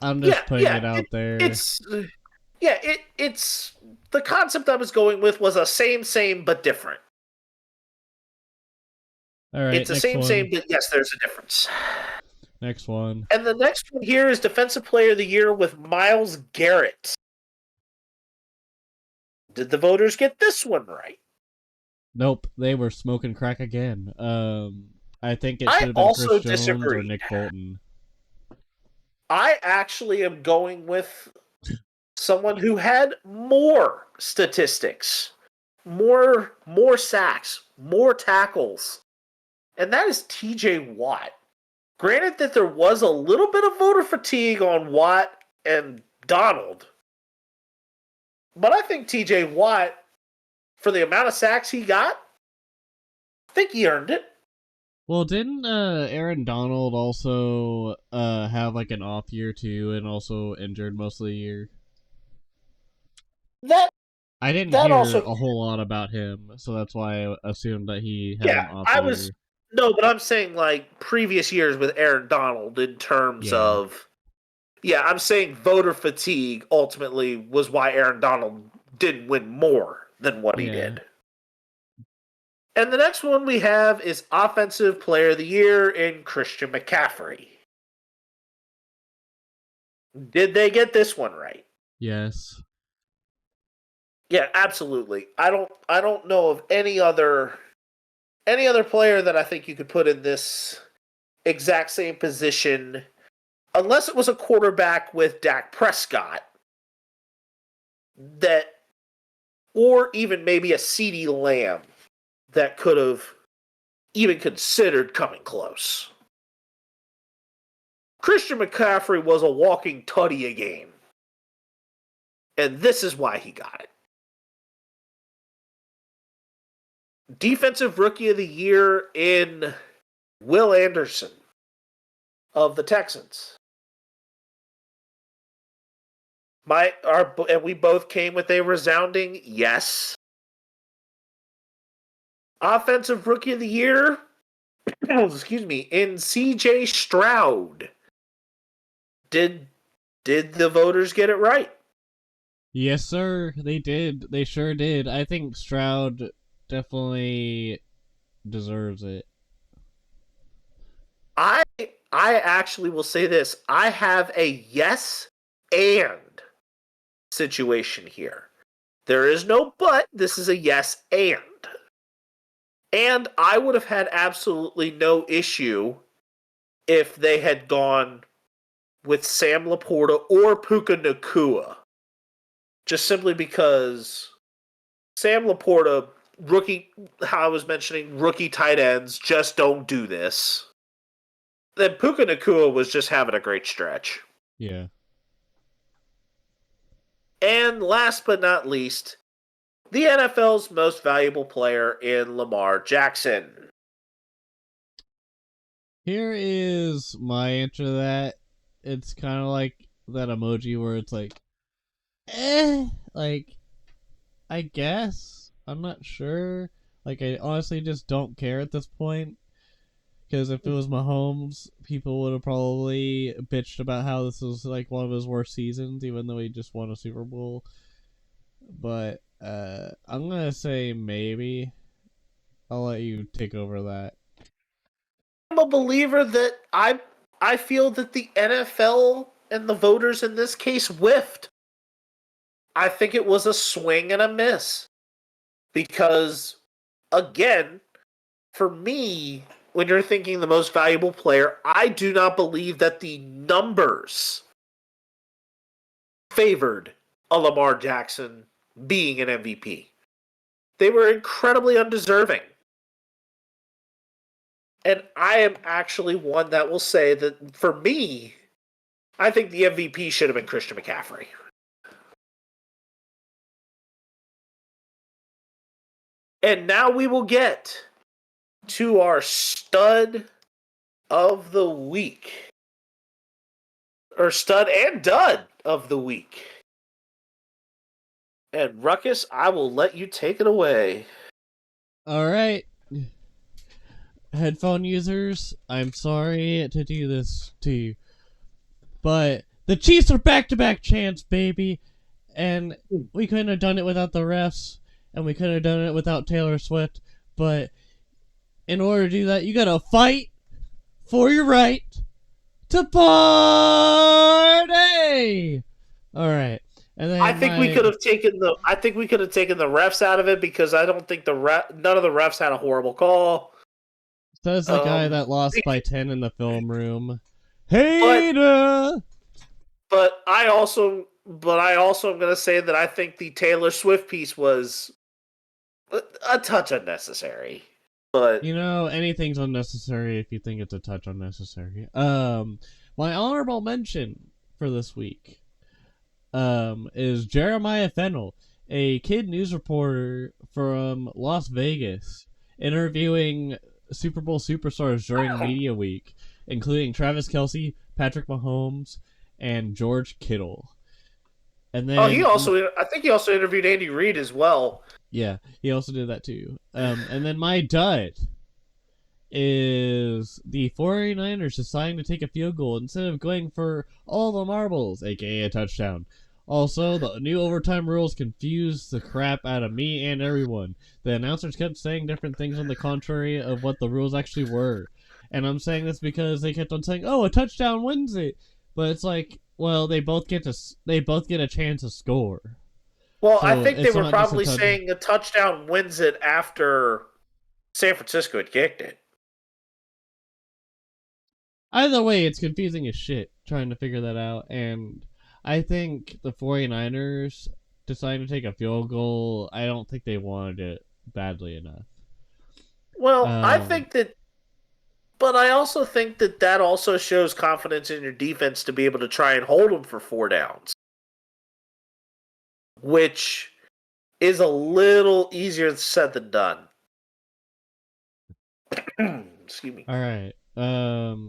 S7: I'm just putting it out there.
S6: It's the concept I was going with was a same, but different.
S7: All right,
S6: it's the same, but yes, there's a difference.
S7: Next one.
S6: And the next one here is Defensive Player of the Year with Myles Garrett. Did the voters get this one right?
S7: Nope, they were smoking crack again. I think it should have been Chris Jones or Nick Bolton.
S6: I actually am going with someone who had more statistics more sacks, more tackles, and that is T.J. Watt. Granted that there was a little bit of voter fatigue on Watt and Donald, but I think T.J. Watt, for the amount of sacks he got, I think he earned it.
S7: Well, didn't Aaron Donald also have like an off year too, and also injured most of the year? I didn't hear
S6: also,
S7: a whole lot about him, so that's why I assumed that he had an off year.
S6: No, but I'm saying like previous years with Aaron Donald in terms of... Yeah, I'm saying voter fatigue ultimately was why Aaron Donald didn't win more than what he did. And the next one we have is Offensive Player of the Year in Christian McCaffrey. Did they get this one right?
S7: Yes.
S6: Yeah, absolutely. I don't know of any other player that I think you could put in this exact same position, unless it was a quarterback with Dak Prescott, or even maybe a CeeDee Lamb, that could have even considered coming close. Christian McCaffrey was a walking tutty a game, and this is why he got it. Defensive Rookie of the Year in Will Anderson of the Texans. And we both came with a resounding yes. Offensive Rookie of the Year, excuse me, in C.J. Stroud. Did the voters get it right?
S7: Yes, sir. They did. They sure did. I think Stroud definitely deserves it.
S6: I actually will say this. I have a yes and situation here. There is no but. This is a yes and. And I would have had absolutely no issue if they had gone with Sam Laporta or Puka Nacua. Just simply because Sam Laporta, rookie, how I was mentioning, rookie tight ends just don't do this. Then Puka Nacua was just having a great stretch.
S7: Yeah.
S6: And last but not least, the NFL's most valuable player in Lamar Jackson.
S7: Here is my answer to that. It's kind of like that emoji where it's like, like, I guess. I'm not sure. Like, I honestly just don't care at this point. Because if it was Mahomes, people would have probably bitched about how this was like one of his worst seasons, even though he just won a Super Bowl. But I'm gonna say maybe. I'll let you take over that.
S6: I'm a believer that I feel that the NFL and the voters in this case whiffed. I think it was a swing and a miss. Because, again, for me, when you're thinking the most valuable player, I do not believe that the numbers favored a Lamar Jackson being an MVP. They were incredibly undeserving. And I am actually one that will say that, for me, I think the MVP should have been Christian McCaffrey. And now we will get to our stud of the week. Or stud and dud of the week. And Ruckus, I will let you take it away.
S7: Alright. Headphone users, I'm sorry to do this to you. But the Chiefs are back-to-back champs, baby. And we couldn't have done it without the refs. And we couldn't have done it without Taylor Swift. But in order to do that, you gotta fight for your right to party. All right, and then
S6: I think we could have taken the refs out of it because I don't think none of the refs had a horrible call.
S7: Says the guy that lost by 10 in the film room. Hater.
S6: But I also am gonna say that I think the Taylor Swift piece was a touch unnecessary. But
S7: anything's unnecessary if you think it's a touch unnecessary. My honorable mention for this week is Jeremiah Fennell, a kid news reporter from Las Vegas, interviewing Super Bowl superstars during Media Week, including Travis Kelce, Patrick Mahomes, and George Kittle. And then,
S6: I think he also interviewed Andy Reid as well.
S7: Yeah, he also did that too. And then my dud is the 49ers deciding to take a field goal instead of going for all the marbles, aka a touchdown. Also, the new overtime rules confused the crap out of me and everyone. The announcers kept saying different things on the contrary of what the rules actually were. And I'm saying this because they kept on saying, "Oh, a touchdown wins it." But it's like, well, they both get a chance to score.
S6: Well,
S7: So
S6: I think they
S7: it's
S6: were
S7: not
S6: probably
S7: just a
S6: saying a touchdown wins it after San Francisco had kicked it.
S7: Either way, it's confusing as shit trying to figure that out. And I think the 49ers deciding to take a field goal, I don't think they wanted it badly enough.
S6: Well, I think that, but I also think that also shows confidence in your defense to be able to try and hold them for 4 downs, which is a little easier said than done. Excuse me.
S7: All right.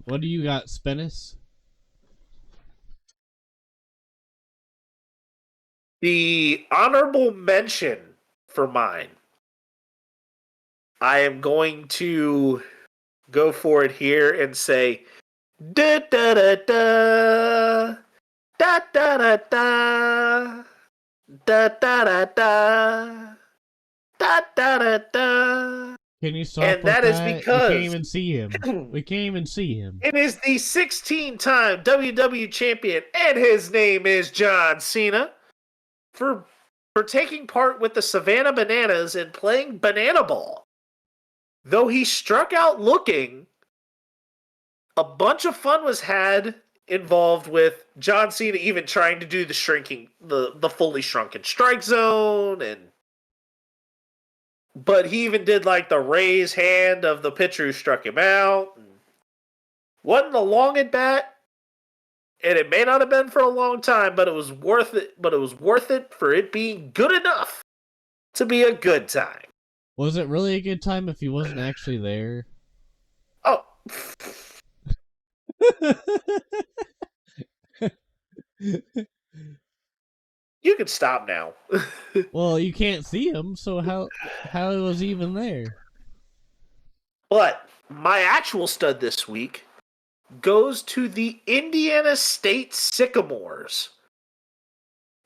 S7: What do you got, Spennis?
S6: The honorable mention for mine, I am going to go for it here and say da da da da da da da da da da da da da da.
S7: Can you stop?
S6: And that is because
S7: we can't even see him. We can't even see him.
S6: It is the 16-time WWE champion, and his name is John Cena, for taking part with the Savannah Bananas and playing Banana Ball. Though he struck out looking, a bunch of fun was had involved with John Cena even trying to do the fully shrunken strike zone, but he even did like the raise hand of the pitcher who struck him out. Wasn't a long at bat, and it may not have been for a long time, but it was worth it. But it was worth it for it being good enough to be a good time.
S7: Was it really a good time if he wasn't actually there?
S6: Oh. You can stop now.
S7: Well, you can't see him, so how was he even there?
S6: But my actual stud this week goes to the Indiana State Sycamores.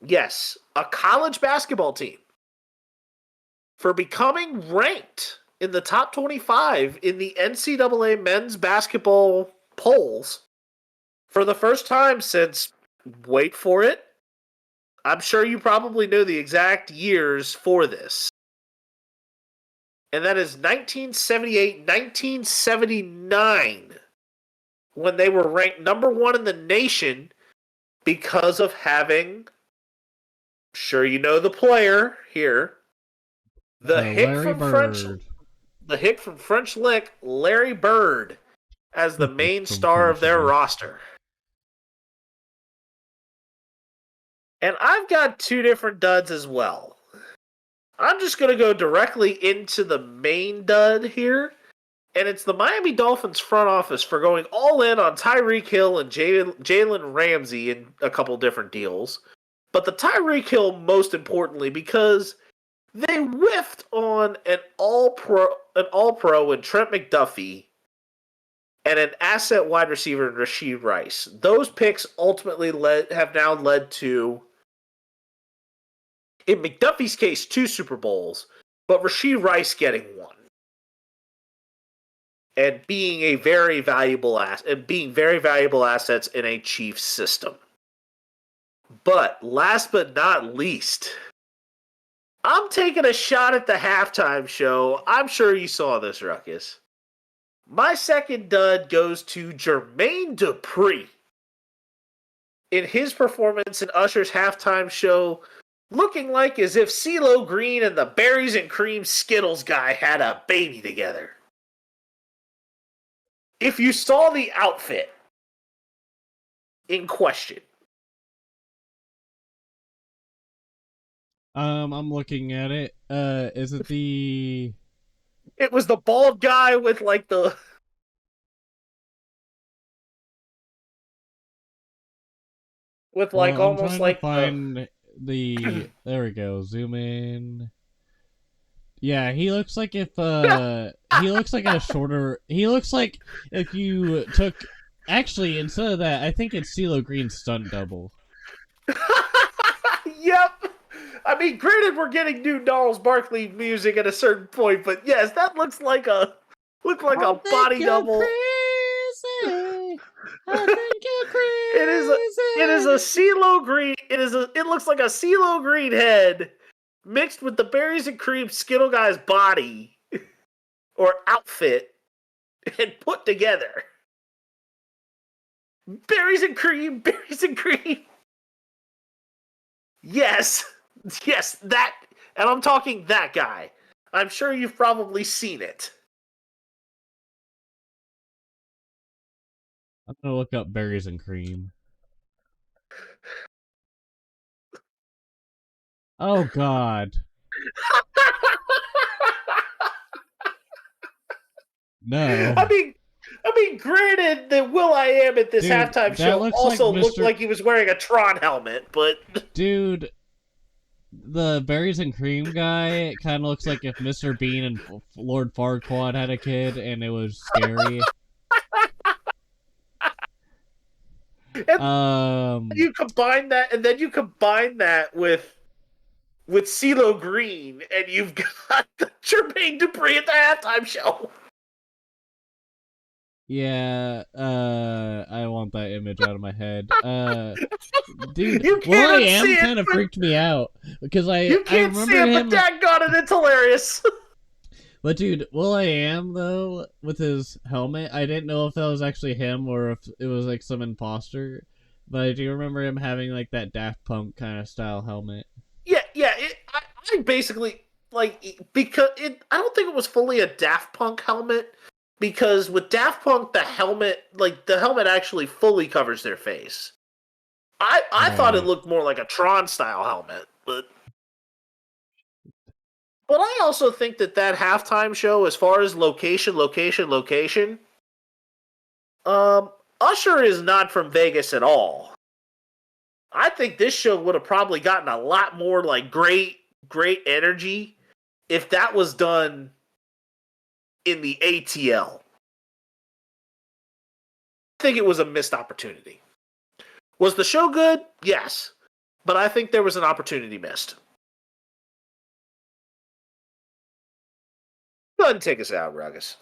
S6: Yes, a college basketball team, for becoming ranked in the top 25 in the NCAA men's basketball polls for the first time since, wait for it, I'm sure you probably know the exact years for this. And that is 1978, 1979, when they were ranked number 1 in the nation because of having, sure you know the player here, the hick from French Lick, Larry Bird, as the main star of their roster. And I've got 2 different duds as well. I'm just going to go directly into the main dud here, and it's the Miami Dolphins front office for going all in on Tyreek Hill and Jalen Ramsey in a couple different deals. But the Tyreek Hill, most importantly, because they whiffed on an all-pro in Trent McDuffie and an asset wide receiver in Rashee Rice. Those picks ultimately have now led to, in McDuffie's case, 2 Super Bowls, but Rashee Rice getting 1. And being very valuable assets in a Chiefs system. But last but not least, I'm taking a shot at the halftime show. I'm sure you saw this, Ruckus. My second dud goes to Jermaine Dupri in his performance in Usher's halftime show looking like as if CeeLo Green and the Berries and Cream Skittles guy had a baby together. If you saw the outfit in question.
S7: I'm looking at it. Is it the...
S6: It was the bald guy with like the... With like
S7: Well,
S6: almost
S7: I'm
S6: like
S7: trying to find the... There we go. Zoom in. Yeah, he looks like if he looks like a shorter. He looks like if you took. Actually, instead of that, I think it's CeeLo Green's stunt double.
S6: Yep. I mean, granted, we're getting new Gnarls Barkley music at a certain point, but yes, that looks like a body double.
S7: Crazy. I think you're crazy.
S6: It is a CeeLo Green. It looks like a CeeLo Green head mixed with the Berries and Cream Skittle guy's body or outfit and put together. Berries and Cream. Yes, that, and I'm talking that guy. I'm sure you've probably seen it.
S7: I'm gonna look up Berries and Cream. Oh God. No.
S6: I mean, granted that Will.i.am at this
S7: Dude,
S6: halftime
S7: that
S6: show
S7: looks
S6: also
S7: like
S6: looked
S7: Mr.
S6: like he was wearing a Tron helmet, but...
S7: Dude, the Berries and Cream guy kind of looks like if Mr. Bean and Lord Farquaad had a kid and it was scary.
S6: You combine that with CeeLo Green, and you've got Jermaine Dupri at the halftime show.
S7: Yeah, I want that image out of my head. Dude,
S6: You can't
S7: Will.i.am
S6: see it,
S7: kind of
S6: but-
S7: freaked me out because
S6: You can't
S7: remember
S6: see it,
S7: him.
S6: but daggone it, it's hilarious.
S7: But dude, Will.i.am though with his helmet, I didn't know if that was actually him or if it was like some imposter. But I do remember him having like that Daft Punk kind of style helmet.
S6: Yeah. I basically because I don't think it was fully a Daft Punk helmet. Because with Daft Punk, the helmet actually fully covers their face. I thought it looked more like a Tron style helmet, but I also think that halftime show, as far as location, Usher is not from Vegas at all. I think this show would have probably gotten a lot more like great energy if that was done in the ATL. I think it was a missed opportunity. Was the show good? Yes. But I think there was an opportunity missed. Go ahead and take us out, Ruckus.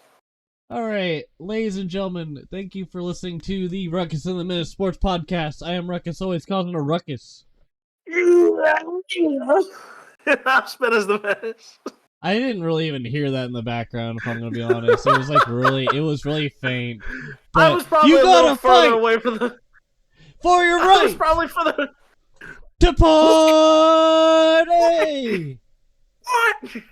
S7: Alright, ladies and gentlemen, thank you for listening to the Ruckus and The Menace Sports Podcast. I am Ruckus, always causing a ruckus.
S6: I'm spin as the Menace.
S7: I didn't really even hear that in the background, if I'm gonna be honest. It was really faint. But
S6: I was probably
S7: you
S6: a little
S7: gotta
S6: further
S7: fight
S6: away from the...
S7: for your
S6: I was
S7: right
S6: probably for the...
S7: to party!
S6: What?